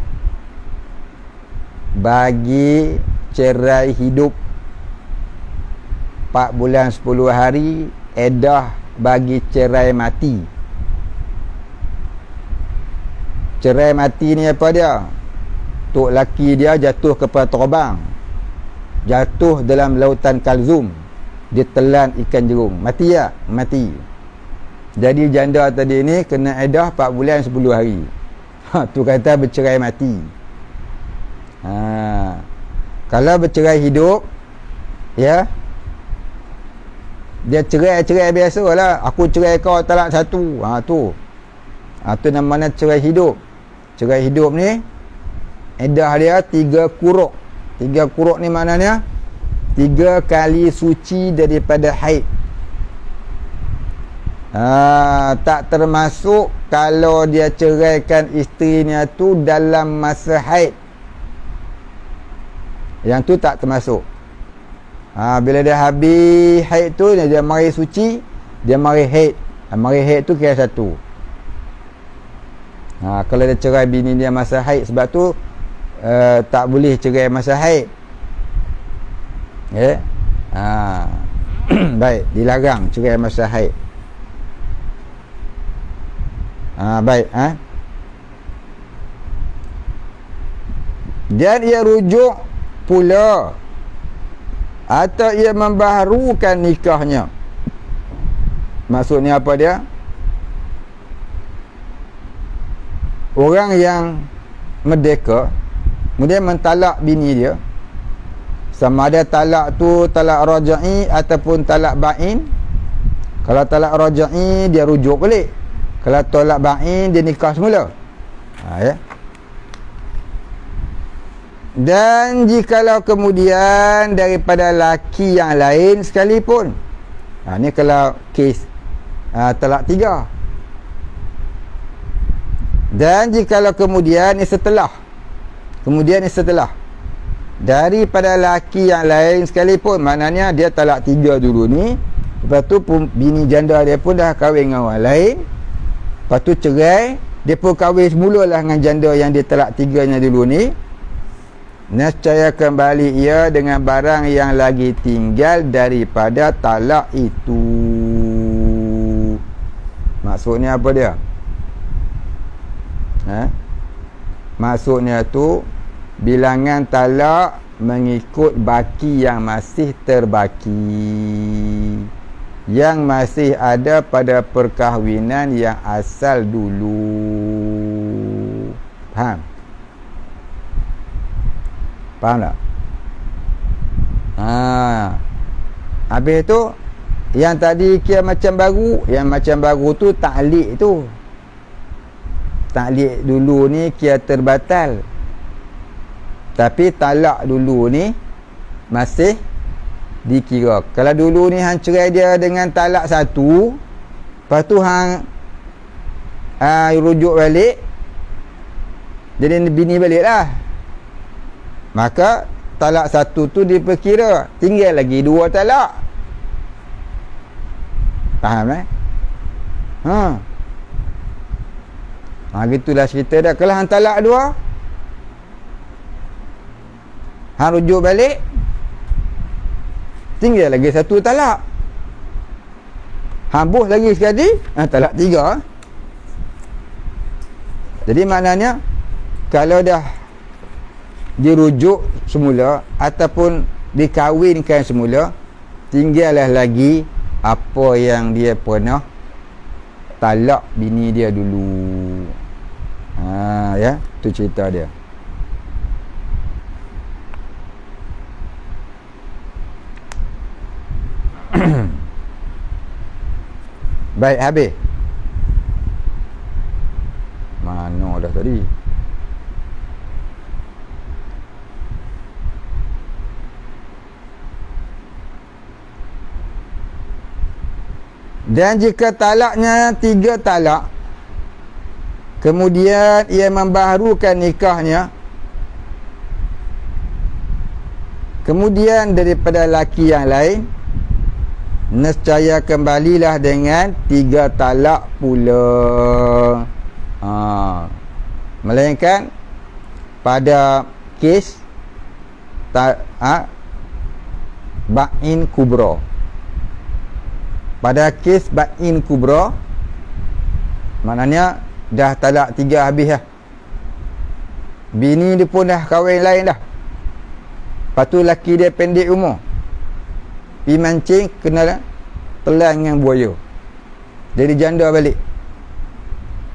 bagi cerai hidup 4 bulan 10 hari iddah bagi cerai mati. Cerai mati ni apa dia? Tok laki dia jatuh ke Terbang, jatuh dalam lautan Kalzum, dia telan ikan jerung, mati tak? Mati. Jadi janda tadi ni kena iddah 4 bulan 10 hari. Tu kata bercerai mati. Kalau bercerai hidup, dia cerai biasalah. Aku cerai kau talak 1. Tu namanya cerai hidup. Cerai hidup ni iddah dia 3 kuruk. 3 kuruk ni maknanya 3 kali suci daripada haid. Tak termasuk kalau dia ceraikan isterinya tu dalam masa haid. Yang tu tak termasuk. Bila dia habis haid tu, dia mari suci, dia mari haid. Mari haid tu kira 1. Kalau dia cerai bini dia masa haid, sebab tu tak boleh cerai masa haid. Baik, dilarang cerai masa haid. Baik. Dan ia rujuk pula atau ia membaharukan nikahnya. Maksudnya apa dia? Orang yang merdeka kemudian mentalak bini dia, sama ada talak tu talak raja'i ataupun talak ba'in. Kalau talak raja'i dia rujuk balik, kalau talak ba'in dia nikah semula. Ya. Dan jikalau kemudian daripada laki yang lain sekalipun, ni kalau kes talak 3. Dan jikalau kemudian ni setelah daripada laki yang lain sekalipun, maknanya dia talak 3 dulu ni, lepas tu bini janda dia pun dah kahwin dengan orang lain, lepas tu cerai, dia pun kahwin semula lah dengan janda yang dia talak 3 nya dulu ni, nescaya kembali ia dengan barang yang lagi tinggal daripada talak itu. Maksudnya apa dia? Maksudnya tu bilangan talak mengikut baki yang masih terbaki, yang masih ada pada perkahwinan yang asal dulu. Faham tak? Habis tu yang tadi kira macam baru, yang macam baru tu ta'liq tu. Ta'liq dulu ni kira terbatal, tapi talak dulu ni masih dikira. Kalau dulu ni hang cerai dia dengan talak 1, lepas tu hang rujuk balik, jadi bini balik lah, maka talak 1 tu diperkira, tinggal lagi 2 talak. Faham gitulah cerita dah. Kalau hang talak 2, hang rujuk balik, tinggal lagi 1 talak. Hang buh lagi sekali, talak 3. Jadi maknanya kalau dah dirujuk semula ataupun dikahwinkan semula, tinggallah lagi apa yang dia pernah talak bini dia dulu. Ya, tu cerita dia. Baik, habis. Mana dah tadi? Dan jika talaknya 3 talak, kemudian ia membaharukan nikahnya, kemudian daripada laki yang lain, nescaya kembalilah dengan 3 talak pula. Melainkan pada kes ba'in kubra. Pada kes ba'in kubra, maknanya dah talak 3 habis lah, bini dia pun dah kahwin lain dah, lepas tu laki dia pendek umur, pergi mancing, kena telan dengan buaya, jadi janda balik.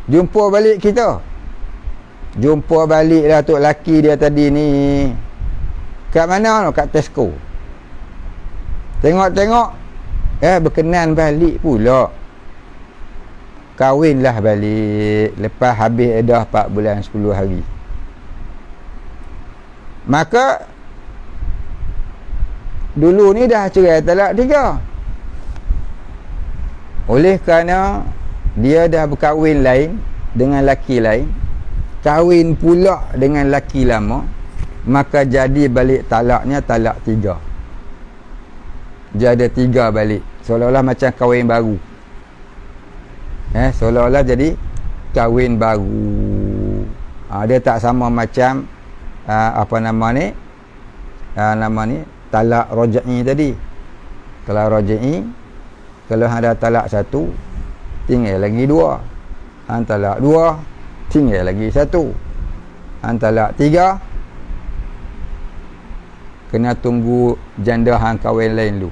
Jumpa balik lah tu laki dia tadi ni. Kat mana? Kat Tesco. Tengok berkenan balik pula, kahwinlah balik lepas habis edah 4 bulan 10 hari. Maka dulu ni dah cerai talak 3, oleh kerana dia dah berkahwin lain dengan laki lain, kahwin pula dengan laki lama, maka jadi balik talaknya talak 3. Jadi 3 balik, seolah-olah macam kahwin baru. Seolah-olah jadi kahwin baru. Dia tak sama macam nama ni talak roja'i tadi. Kalau roja'i, kalau hang dah talak satu, tinggal lagi dua. Hang talak dua, tinggal lagi satu. Hang talak tiga, kena tunggu janda hang kahwin lain dulu.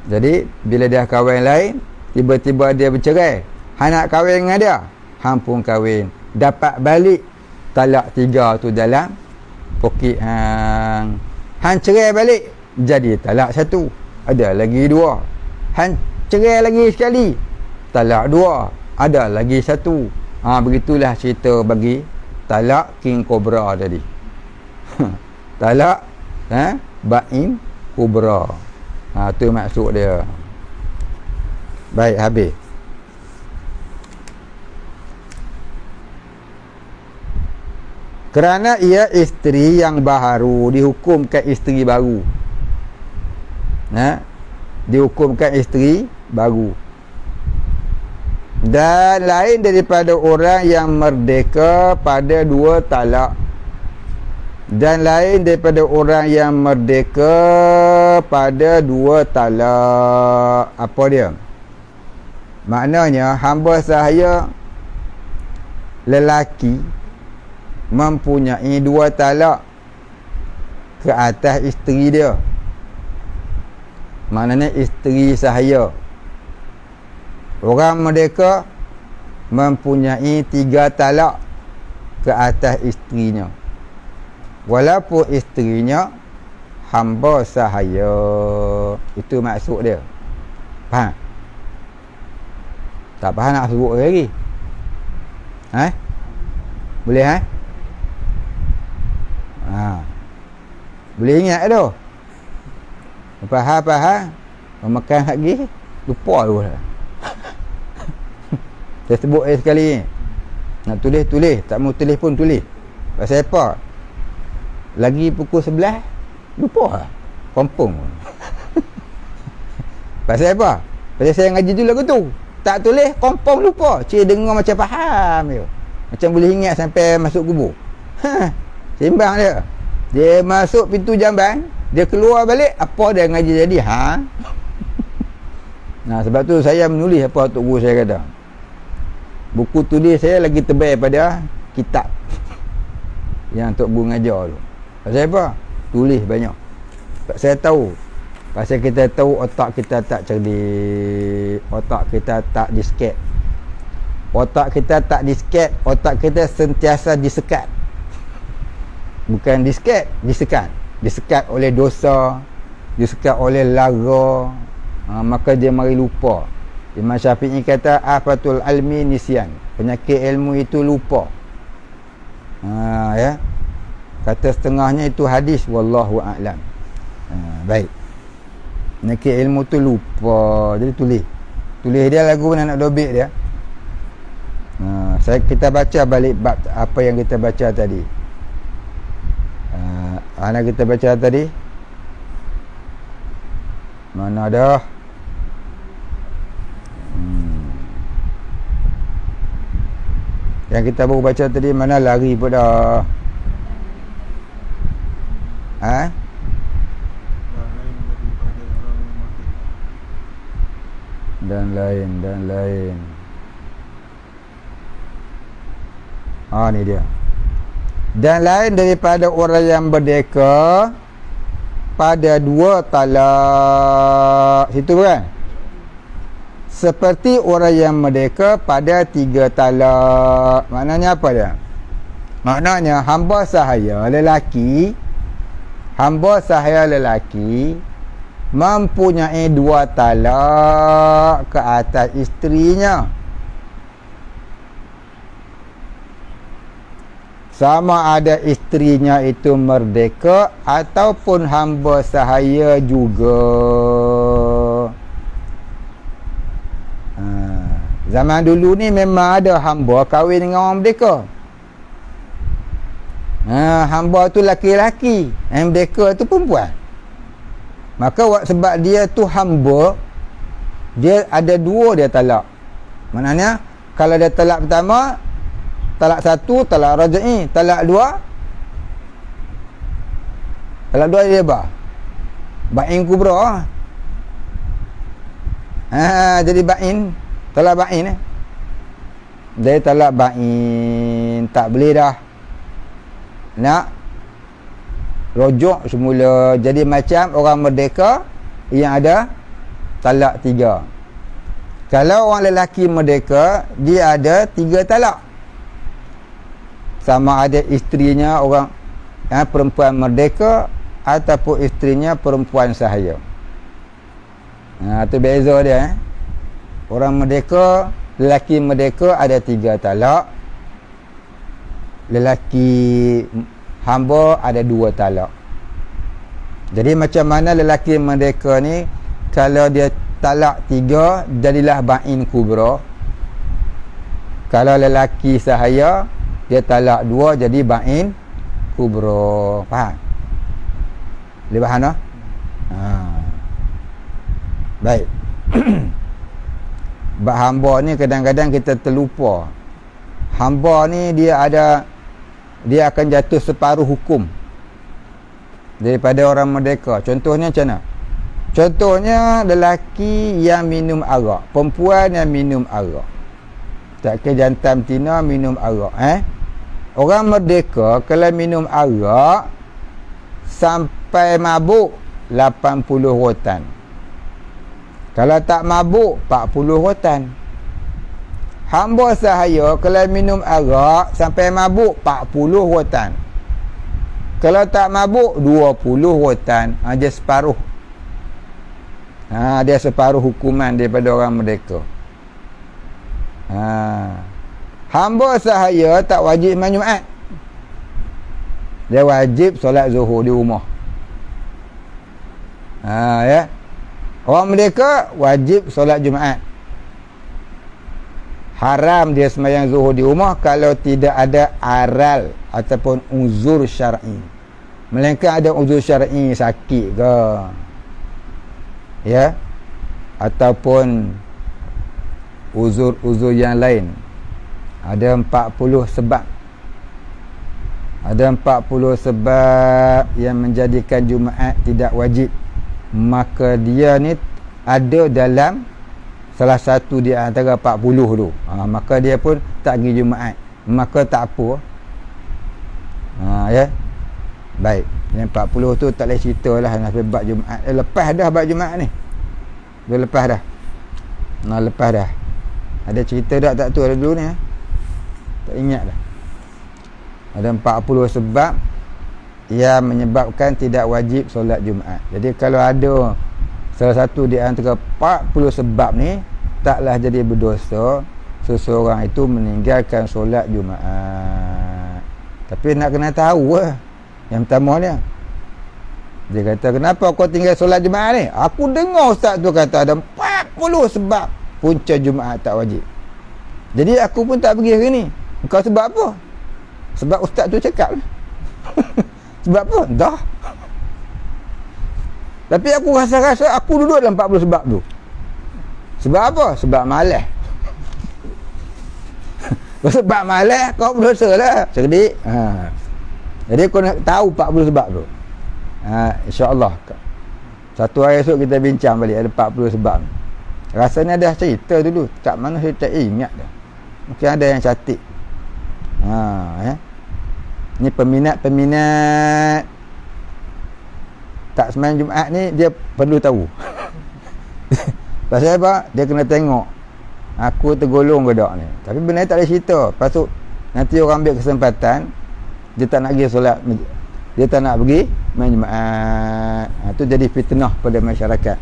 Jadi bila dia kahwin lain, tiba-tiba dia bercerai, hang nak kahwin dengan dia, hang pun kahwin, dapat balik talak tiga tu dalam poket hang. Hang cerai balik, jadi talak satu, ada lagi dua. Hang cerai lagi sekali, talak dua, ada lagi satu. Begitulah cerita bagi talak king kobra tadi. Talak bain kubra. Tu maksud dia. Baik, habis. Kerana ia isteri yang baharu, dihukumkan isteri baru. Dihukumkan isteri baru. Dan lain daripada orang yang merdeka pada dua talak. Dan lain daripada orang yang merdeka pada dua talak. Apa dia? Maknanya hamba sahaya lelaki mempunyai dua talak ke atas isteri dia. Maknanya isteri sahaya. Orang merdeka mempunyai 3 talak ke atas isterinya, walaupun isterinya hamba sahaya. Itu maksud dia. Faham? Tak faham nak sebut lagi? Boleh? Boleh ingat tu? Faham? Makan lagi lupa tu. Saya sebut sekali. Nak tulis, tak mau tulis pun tulis. Pasal apa? Lagi pukul 11 lupa. Kompong. Pasal apa? Pasal saya ngaji dulu lagu tu. Tak tulis, kompong lupa. Cik dengar macam faham je. Macam boleh ingat sampai masuk kubur. Sembang dia. Dia masuk pintu jamban, dia keluar balik, apa dia ngaji jadi? Sebab tu saya menulis apa Tok Guru saya kata. Buku tulis saya lagi tebal pada kitab yang Tok Guru ngajar tu. Pasal apa? Tulis banyak. Sebab saya tahu. Pasal kita tahu otak kita tak cerdik. Otak kita tak disket. Otak kita tak disket. Otak kita sentiasa disekat. Bukan disket, disekat. Disekat oleh dosa, disekat oleh lara. Maka dia mari lupa. Imam Syafi'i kata afatul almi nisyan. Penyakit ilmu itu lupa. Ya. Kata setengahnya itu hadis, wallahu a'lam. Baik. Penyakit ilmu tu lupa. Jadi tulis dia lagu anak dobik dia. Kita baca balik bab apa yang kita baca tadi. Mana kita baca tadi? Mana dah? Yang kita baru baca tadi mana lari pun dah. Dan lain. Ni dia. Dan lain daripada orang yang merdeka pada 2 talak. Situ kan? Seperti orang yang merdeka pada 3 talak. Maknanya apa dia? Maknanya hamba sahaya lelaki mempunyai 2 talak ke atas isterinya. Sama ada isterinya itu merdeka ataupun hamba sahaya juga. Zaman dulu ni memang ada hamba kahwin dengan orang merdeka. Hamba tu laki-laki, yang merdeka tu perempuan. Maka sebab dia tu hamba, dia ada 2 dia talak. Maknanya kalau dia talak pertama, talak 1 talak raj'i, talak 2 dia bah. Ba'in kubra. Jadi ba'in, talak ba'in Dia talak ba'in, tak boleh dah nak rujuk semula. Jadi macam orang merdeka yang ada talak 3. Kalau orang lelaki merdeka, dia ada 3 talak. Sama ada isterinya orang perempuan merdeka ataupun isterinya perempuan sahaya. Tu beza dia. Orang merdeka, lelaki merdeka ada 3 talak. Lelaki hamba ada 2 talak. Jadi macam mana lelaki merdeka ni, kalau dia talak 3, jadilah ba'in kubra. Kalau lelaki sahaya, dia talak 2, jadi ba'in kubra. Faham? Boleh faham tak? Baik. Bab hamba ni kadang-kadang kita terlupa. Hamba ni dia akan jatuh separuh hukum daripada orang merdeka. Contohnya macam mana? Contohnya lelaki yang minum arak, perempuan yang minum arak. Tak kira jantan betina minum arak. Orang merdeka kalau minum arak sampai mabuk 80 rotan. Kalau tak mabuk 40 rotan. Hamba sahaya kalau minum arak sampai mabuk 40 rotan. Kalau tak mabuk 20 rotan. Dia separuh. Dia separuh hukuman daripada orang merdeka. Hamba sahaya tak wajib main Jumaat. Dia wajib solat zuhur di rumah. Ya. Orang merdeka wajib solat Jumaat. Haram dia sembahyang zuhur di rumah kalau tidak ada aral ataupun uzur syar'i. Melainkan ada uzur syar'i, sakit ke, ya, ataupun uzur-uzur yang lain. Ada 40 sebab. Ada 40 sebab yang menjadikan Jumaat tidak wajib. Maka dia ni ada dalam salah satu di antara 40 tu. Maka dia pun tak pergi Jumaat. Maka tak apa. Ya. Baik. Yang 40 tu tak boleh cerita lah sampai bab Jumaat. Lepas dah bab Jumaat ni. Dah lepas dah. Lepas dah. Ada cerita tak tu ada dulu ni. Tak ingat dah. Ada 40 sebab yang menyebabkan tidak wajib solat Jumaat. Jadi kalau ada salah satu di antara 40 sebab ni, taklah jadi berdosa seseorang itu meninggalkan solat Jumaat. Tapi nak kena tahu yang pertama ni, dia kata, kenapa kau tinggal solat Jumaat ni? Aku dengar ustaz tu kata ada 40 sebab punca Jumaat tak wajib. Jadi aku pun tak pergi hari ni. Kau sebab apa? Sebab ustaz tu cakap. Sebab apa? Dah. Tapi aku rasa-rasa aku duduk dalam 40 sebab tu. Sebab apa? Sebab malas. Sebab malas kau berdosa lah. Cerdik. Jadi kau nak tahu 40 sebab tu. InsyaAllah satu hari esok kita bincang balik ada 40 sebab. Rasanya dah cerita dulu. Kat mana saya tak ingat dah. Mungkin ada yang cantik. Ya. Ni peminat tak sembahyang Jumaat ni, dia perlu tahu. Pasal apa? Dia kena tengok aku tergolong ke tak ni. Tapi benda ni tak ada cerita. Lepas tu nanti orang ambil kesempatan, dia tak nak pergi solat, dia tak nak pergi main Jumaat. Tu jadi fitnah pada masyarakat.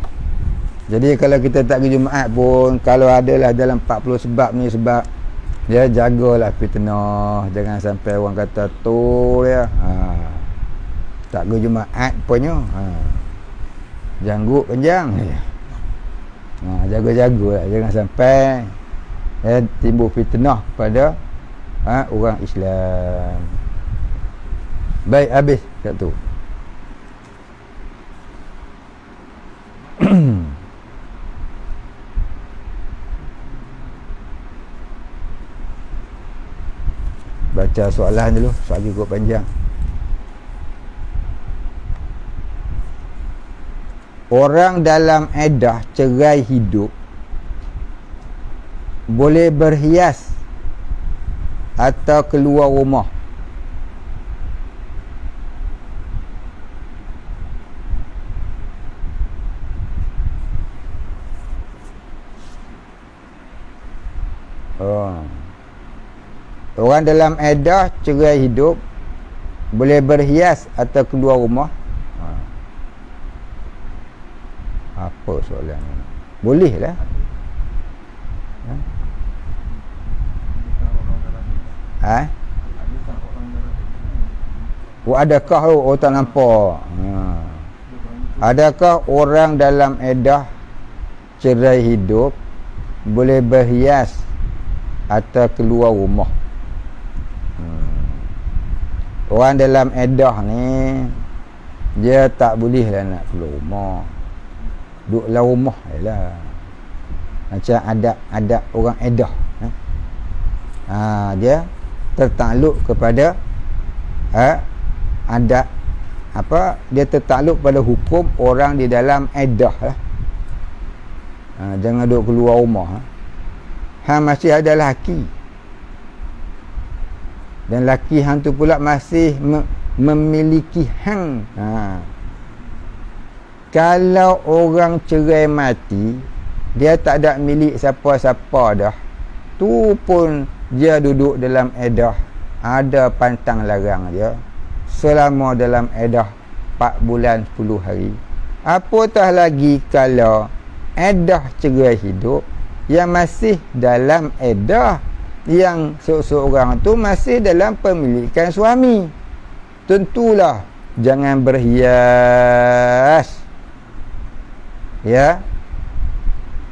Jadi kalau kita tak pergi Jumaat pun, kalau adalah dalam 40 sebab ni, sebab dia jagalah fitnah. Jangan sampai orang kata tu dia tak pergi Jumaat punya janggut panjang. Jaga-jaga lah. Jangan sampai timbul fitnah pada orang Islam. Baik, habis kat tu. Baca soalan dulu, soalan cukup panjang. orang dalam iddah cerai hidup boleh berhias atau keluar rumah. Orang dalam iddah cerai hidup boleh berhias atau keluar rumah. Apa soalan ni? Boleh lah. Adakah orang tak nampak? Adakah orang dalam iddah cerai hidup boleh berhias atau keluar rumah? Orang dalam iddah ni dia tak boleh lah nak keluar rumah. Duduk dalam rumah jelah. Macam adab orang iddah. Dia tertakluk kepada adab apa? Dia tertakluk pada hukum orang di dalam iddah lah. Jangan duduk keluar rumah. Masih ada lelaki. Dan lelaki hang tu pula masih memiliki hang. Kalau orang cerai mati, dia tak ada milik siapa-siapa dah. Tu pun dia duduk dalam iddah. Ada pantang larang dia. Selama dalam iddah 4 bulan 10 hari. Apatah lagi kalau iddah cerai hidup yang masih dalam iddah, yang seorang tu masih dalam pemilikan suami. Tentulah jangan berhias. Ya.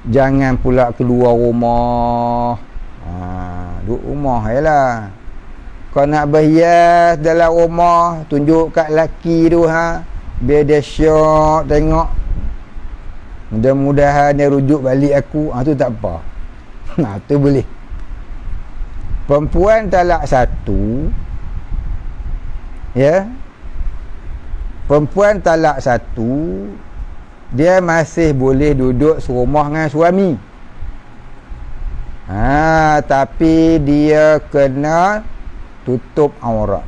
Jangan pula keluar rumah. Duduk rumah jelah. Kau nak berhias dalam rumah, tunjuk kat laki tu biar dia syok tengok. Mudah-mudahan dia rujuk balik aku. Tu tak apa. Tu boleh. Perempuan talak 1, ya, perempuan talak 1, dia masih boleh duduk serumah dengan suami. Tapi dia kena tutup aurat.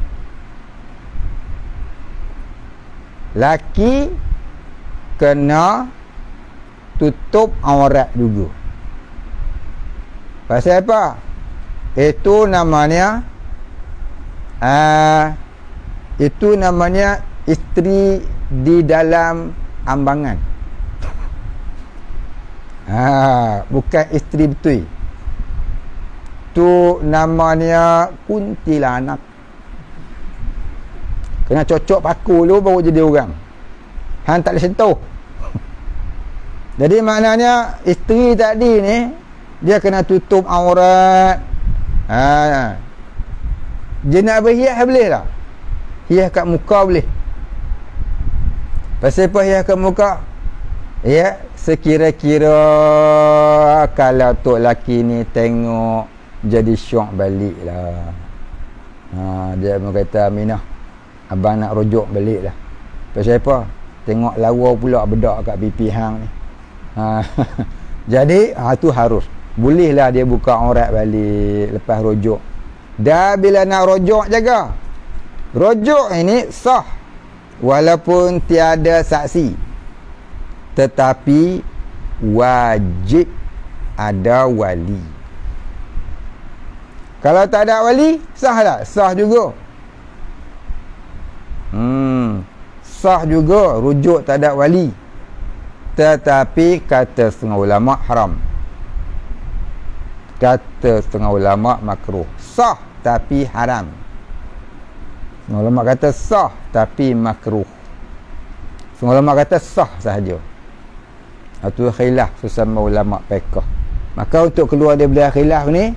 Laki kena tutup aurat juga. Pasal apa? Itu namanya isteri di dalam ambangan. Bukan isteri betul. Tu namanya kuntilanak. Kena cocok paku dulu baru jadi orang. Hang tak boleh sentuh. Jadi maknanya isteri tadi ni dia kena tutup aurat. Dia nak berhias boleh tak? Hias kat muka boleh. Pasal apa hias kat muka? Ya, sekira-kira kalau tok laki ni tengok jadi syok balik lah. Dia kata, Aminah, abang nak rujuk balik lah. Pasal apa? Tengok lawa pula bedak kat pipi hang ni. Jadi tu harus. Bolehlah dia buka aurat balik lepas rujuk. Dah bila nak rujuk jaga. Rujuk ini sah walaupun tiada saksi. Tetapi wajib ada wali. Kalau tak ada wali, sah tak? Sah juga. Sah juga rujuk tak ada wali. Tetapi kata setengah ulama haram. Kata setengah ulama makruh. Sah tapi haram. Setengah ulama kata sah tapi makruh. Setengah ulama kata sah sahaja. Itu khilaf sesama ulama fiqh. Maka untuk keluar daripada khilaf ni,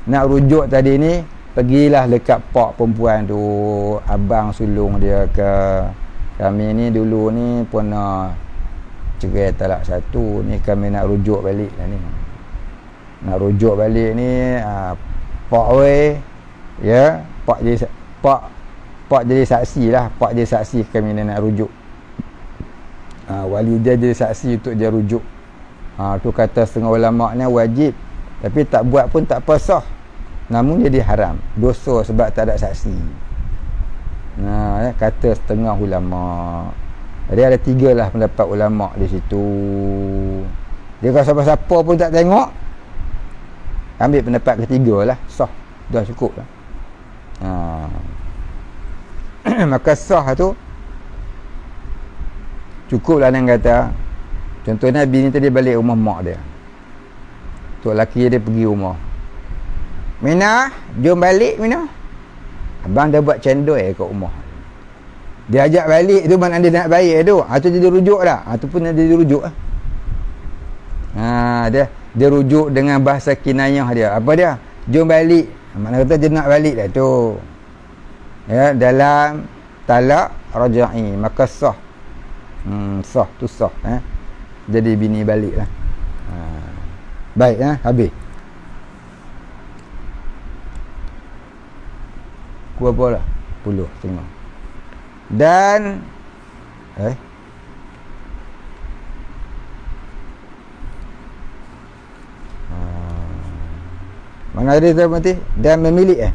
nak rujuk tadi ni, pergilah dekat pak perempuan tu, abang sulung dia ke. Kami ni dulu ni pernah cerai talak 1, ni kami nak rujuk balik lah ni. Nak rujuk balik ni, pak weh, ya, pak jadi saksi lah, pak jadi saksi kami ni nak rujuk. Wali dia jadi saksi untuk dia rujuk. Tu kata setengah ulama ni wajib, tapi tak buat pun tak apa, sah, namun jadi haram, dosa sebab tak ada saksi. Kata setengah ulama. Jadi ada 3 lah pendapat ulama di situ. Dia kalau siapa-siapa pun tak tengok, ambil pendapat ketiga lah, sah, dah cukup lah. Maka sah tu cukup lah. Yang kata contohnya bini tadi balik rumah mak dia, tok lelaki dia pergi rumah, Mina, jom balik Mina. Abang dah buat cendol kat rumah. Dia ajak balik tu mana dia nak baik tu. Tu jadi rujuk dah. Tu pun jadi rujuk lah. Dia rujuk dengan bahasa kinayah dia. Apa dia? Jom balik. Makna kata dia nak balik dah tu. Ya, dalam talak raja'i, maka sah. Sah tu sah. Jadi bini balik lah. Baik, habis. Berapa lah? 10 tengok. Dan mana dia tu mati? Dan memilih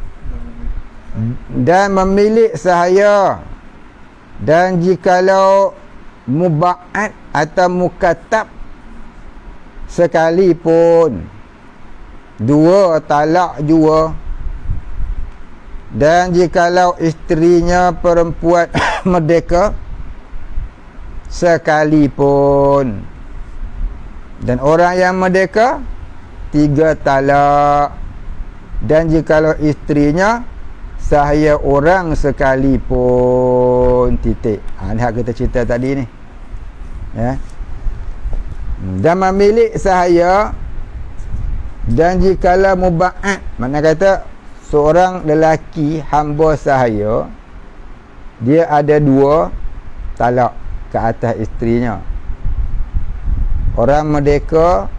dan memilih sahaya. Dan jikalau muba'at atau mukatab sekalipun, 2 talak jua. Dan jikalau isterinya perempuan merdeka sekalipun, dan orang yang merdeka 3 talak. Dan jikalau isterinya sahaya orang sekalipun, titik. Ni hak kita cerita tadi ni, ya. Dan memilih sahaya. Dan jikalau muba'at, makna kata seorang lelaki hamba sahaya, dia ada 2 talak ke atas isterinya. Orang merdeka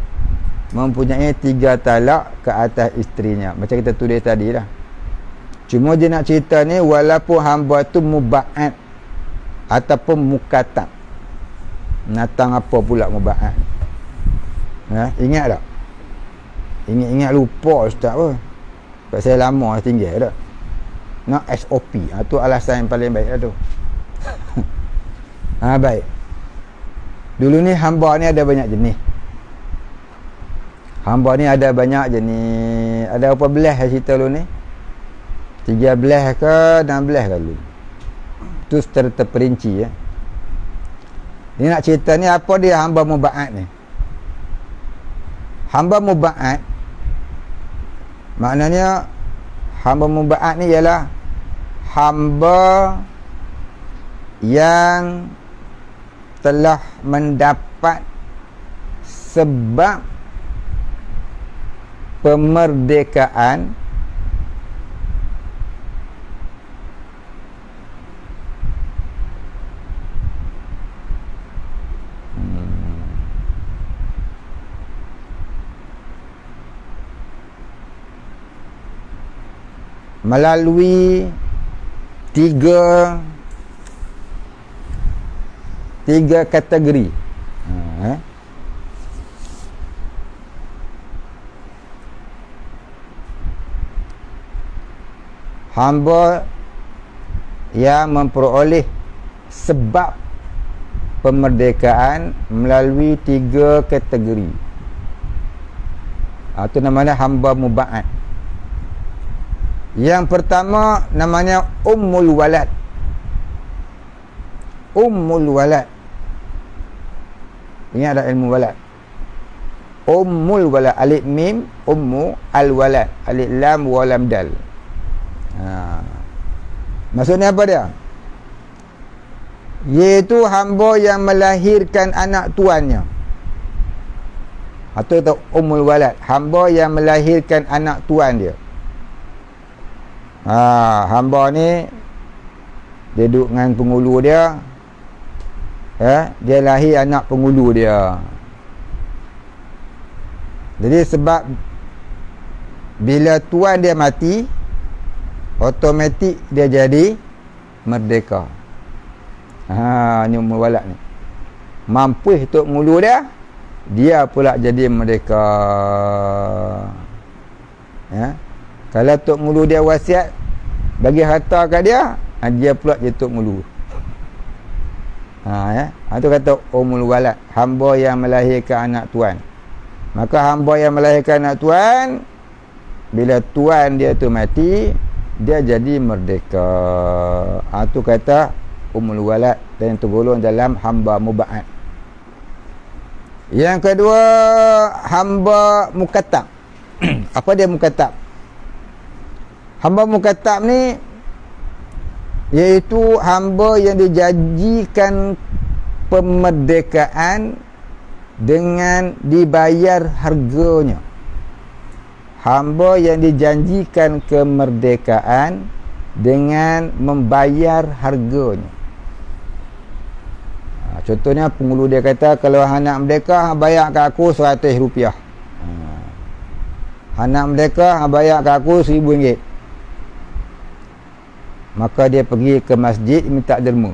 mempunyai 3 talak ke atas isterinya, macam kita tulis tadi lah. Cuma dia nak cerita ni walaupun hamba tu muba'at ataupun mukatab. Natang apa pula muba'at? Ingat tak? Ingat lupa ustaz apa? Sebab saya lama tinggal dah. Nak SOP. Tu alasan yang paling baik lah tu. Baik. Dulu ni hamba ni ada banyak jenis. Hamba ni ada banyak jenis. Ada berapa belas cerita dulu ni? 13 ke 16 kali. Tu secara terperinci, ya. Ni nak cerita ni apa dia hamba muba'at ni? Hamba muba'at maknanya, hamba muba'at ni ialah hamba yang telah mendapat sebab pemerdekaan melalui tiga kategori. Hamba yang memperoleh sebab pemerdekaan melalui 3 kategori. Itu namanya hamba muba'at. Yang pertama namanya ummul walad. Ummul walad. Ingat ada ilmu walad? Ummul walad, alif mim, ummu, al walad, alif lam wa lam dal. Maksudnya apa dia? Iaitu hamba yang melahirkan anak tuannya. Atau itu ummul walad, hamba yang melahirkan anak tuan dia. Hamba ni dia duduk dengan pengulu dia, dia lahir anak pengulu dia. Jadi sebab bila tuan dia mati, automatik dia jadi merdeka. Ni ummul walad ni. mampu Tok Mulu dia pula jadi merdeka. Ya. Kalau Tok Mulu dia wasiat bagi harta kat dia, dia pula jadi Tok Mulu. Ya. Itu kata Ummul Walad, hamba yang melahirkan anak tuan. Maka hamba yang melahirkan anak tuan, bila tuan dia tu mati, dia jadi merdeka. Itu kata Ummul Walad, dan tergolong dalam hamba muba'ad. Yang kedua, hamba mukatab. Apa dia mukatab? Hamba mukatab ni iaitu hamba yang dijanjikan pemerdekaan dengan dibayar harganya. Hamba yang dijanjikan kemerdekaan dengan membayar harganya. Contohnya penghulu dia kata, kalau anak merdeka bayar kat aku RM100. Anak merdeka bayar kat aku RM1000. Maka dia pergi ke masjid minta derma.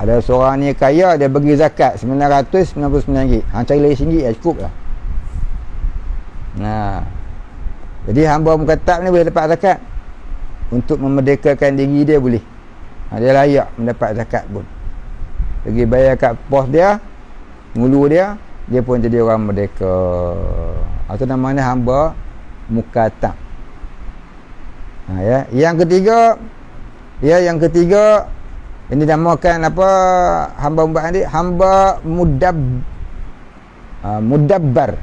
Ada seorang ni kaya, dia bagi zakat RM999. Cari lagi RM1 cukup lah. Jadi hamba mukatab ni boleh dapat zakat. Untuk memerdekakan diri dia boleh. Dia layak mendapat zakat pun. Pergi bayar kat pos dia, mulu dia pun jadi orang merdeka. Itu namanya hamba mukatab. Ya. Yang ketiga ini dinamakan apa, hamba muba'ad ni, hamba mudabbar.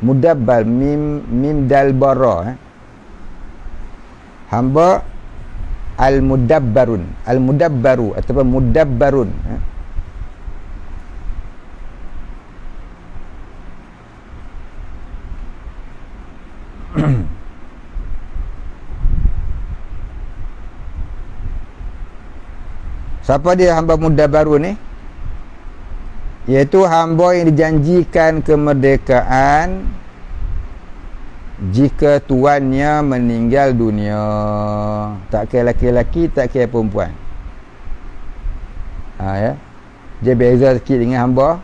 Mudabbar, mim dal bara. Hamba al-mudabbaru ataupun mudabbarun. Siapa dia hamba mudabbarun ni? Iaitu hamba yang dijanjikan kemerdekaan jika tuannya meninggal dunia. Tak kira laki-laki, tak kira perempuan. Ya. Dia beza sikit dengan hamba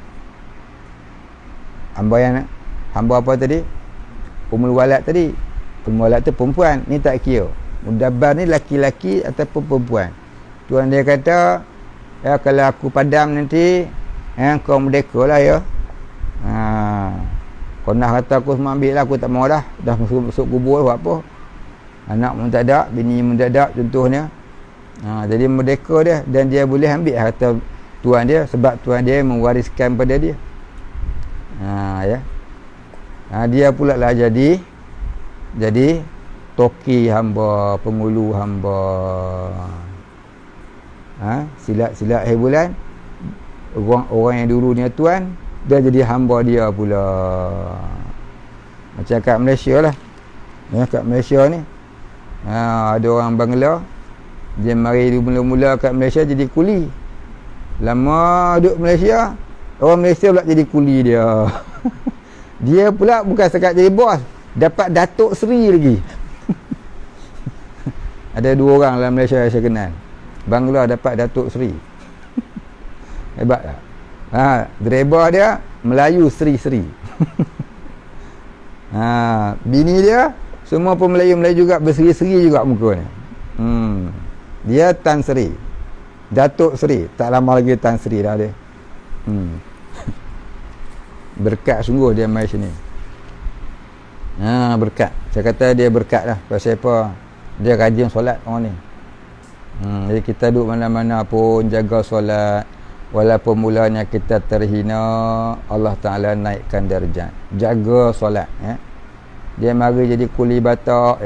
apa tadi? Ummul Walad tadi. Ummul Walad tu perempuan, ni tak kira. Mudabbar ni laki-laki ataupun perempuan. Tuan dia kata, ya, kalau aku padam nanti, kau merdeka lah ya. Kau nak kata aku semua ambil lah, aku tak mau dah. Dah masuk kubur buat apa. Anak pun tak ada, bini pun tak ada contohnya. Jadi merdeka dia, dan dia boleh ambil harta tuan dia, sebab tuan dia mewariskan pada dia. Ya. Dia pula lah jadi toki hamba, pengulu hamba. Silat hari bulan, orang yang dulu ni tuan, dia jadi hamba dia pula. Macam kat Malaysia lah. Kat Malaysia ni ada orang Bangla, dia mari mula-mula kat Malaysia jadi kuli. Lama duduk Malaysia, orang Malaysia pula jadi kuli dia. Dia pula bukan sekat jadi bos, dapat Datuk Seri lagi. Ada 2 orang dalam Malaysia yang saya kenal. Bangla dapat Datuk Seri. Hebat tak? Driver dia Melayu Seri-Seri. Bini dia semua pun Melayu juga, berseri-seri juga muka ni. Dia Tan Seri, Datuk Seri. Tak lama lagi Tan Seri dah dia. Berkat sungguh dia mai sini. Berkat. Saya kata dia berkat lah. Pasal apa? Dia rajin solat orang ni. Jadi kita duduk mana-mana pun jaga solat, walaupun mulanya kita terhina, Allah Ta'ala naikkan darjat. Jaga solat. Dia mari jadi kuli batak.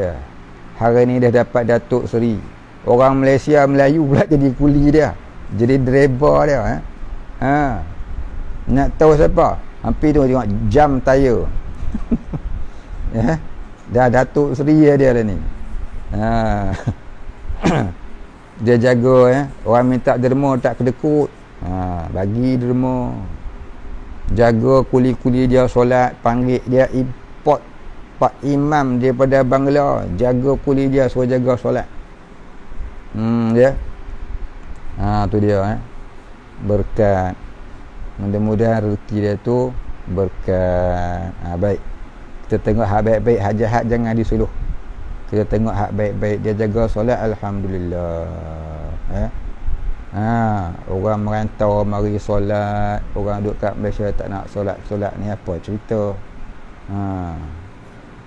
Hari ni dah dapat Datuk Seri. Orang Malaysia Melayu pula jadi kuli dia, jadi driver dia. Nak tahu siapa? Hampir tu tengok jam tayar. Dah Datuk Seri dia lah ni. Dia jaga orang minta derma tak kedekut, bagi derma. Jaga kuli-kuli dia solat, panggil dia import pak imam daripada Bangla, jaga kuli dia suruh jaga solat. Dia tu dia. berkat. Mudah-mudahan rezeki dia tu berkat. Baik, kita tengok hak baik-baik, hak jahat jangan disuluh. Kita tengok hak baik-baik, dia jaga solat, alhamdulillah. Orang merantau mari solat, orang duduk kat Malaysia tak nak solat ni apa cerita.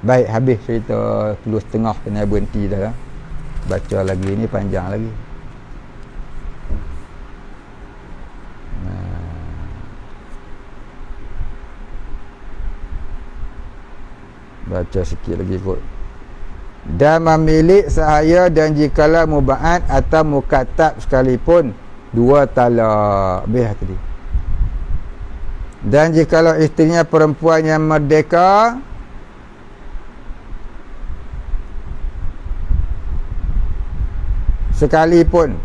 Baik, habis cerita 10.30 kena berhenti dah. Baca lagi ni panjang lagi. Baca sikit lagi kot. Dan memilik sahaya dan jikalau muba'at atau mukatab sekalipun 2 talak. Habis tadi. Dan jikalau isterinya perempuan yang merdeka sekalipun,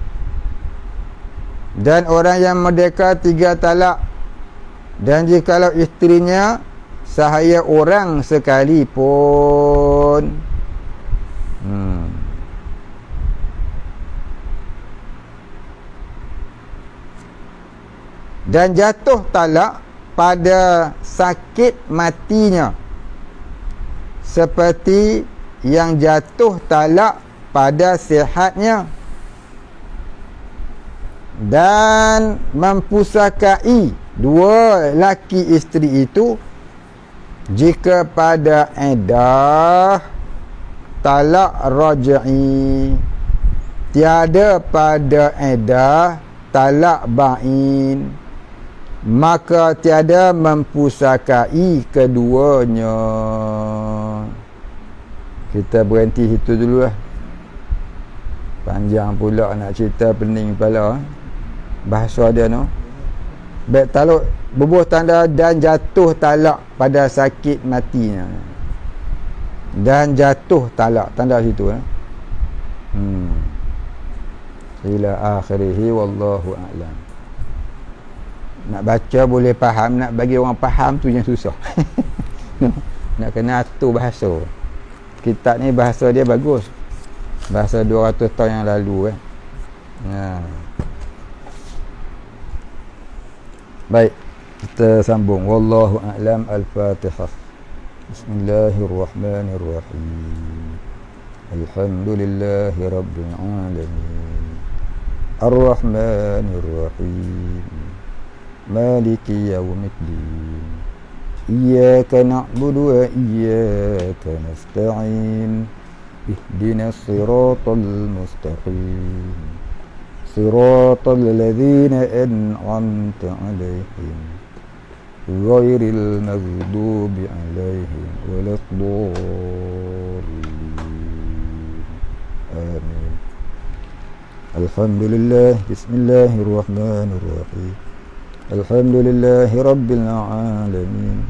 dan orang yang merdeka 3 talak, dan jikalau isterinya sahaya orang sekalipun, dan jatuh talak pada sakit matinya seperti yang jatuh talak pada sihatnya, dan mempusakai 2 laki isteri itu jika pada iddah talak raj'i, tiada pada iddah talak ba'in, maka tiada mempusakai keduanya. Kita berhenti situ dulu lah. Panjang pula nak cerita, pening kepala bahasa dia no. Baik, talak bubuh tanda dan jatuh talak pada sakit matinya. Dan jatuh talak, tanda situ ila akhirih, wallahu a'lam. Nak baca boleh faham, nak bagi orang faham tu yang susah. Nak kena atur bahasa. Kitab ni bahasa dia bagus, bahasa 200 tahun yang lalu Baik, kita sambung. Wallahu a'lam. Al-Fatihah. Bismillahirrahmanirrahim. Alhamdulillahi rabbil alamin. Ar-Rahmanirrahim. Maliki yaumiddin. Iyyaka na'budu wa iyyaka nasta'in. Ihdinas siratal mustaqim. Siratal ladzina an'amta 'alaihim ghairil maghdubi 'alaihim waladdallin. Amin. Alhamdulillah. Bismillahirrahmanirrahim. Alhamdulillahi rabbil alamin.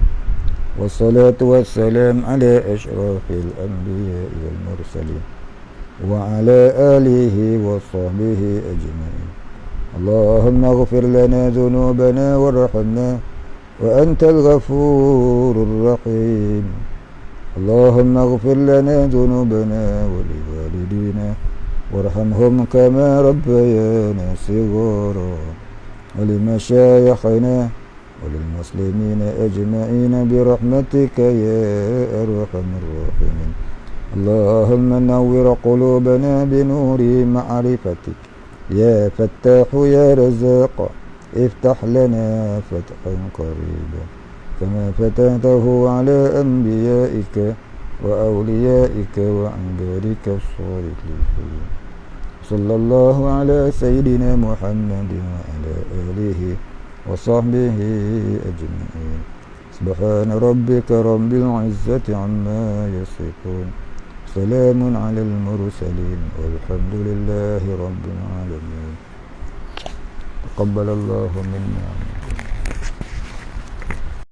Wassalatu wassalam ala asyrafil anbiya'i wal mursalin wa ala alihi wa sahbihi ajma'in. Allahumma ighfir lana dhunubana warhamna wa antal ghafurur rahim. Allahumma ighfir lana dhunubana wa liwalidina warhamhum kama rabbayana shighara wa limashayikhina wa lilmuslimina ajma'in birahmatika ya arhamar rahimin. Allahumma nawwir qulubana binuri ma'rifatik ya fattahu ya razzaq. Iftah lana fathan qariba kama fatahtahu ala anbiya'ika wa awliya'ika wa ibadika as-salihin. Sallallahu ala sayyidina Muhammadin wa ala alihi wa sahbihi ajma'in. Subhana rabbika rabbil izzati amma yasifun. Salamun alal mursalin walhamdulillahi rabbil alamin. Taqabbalallahu minna.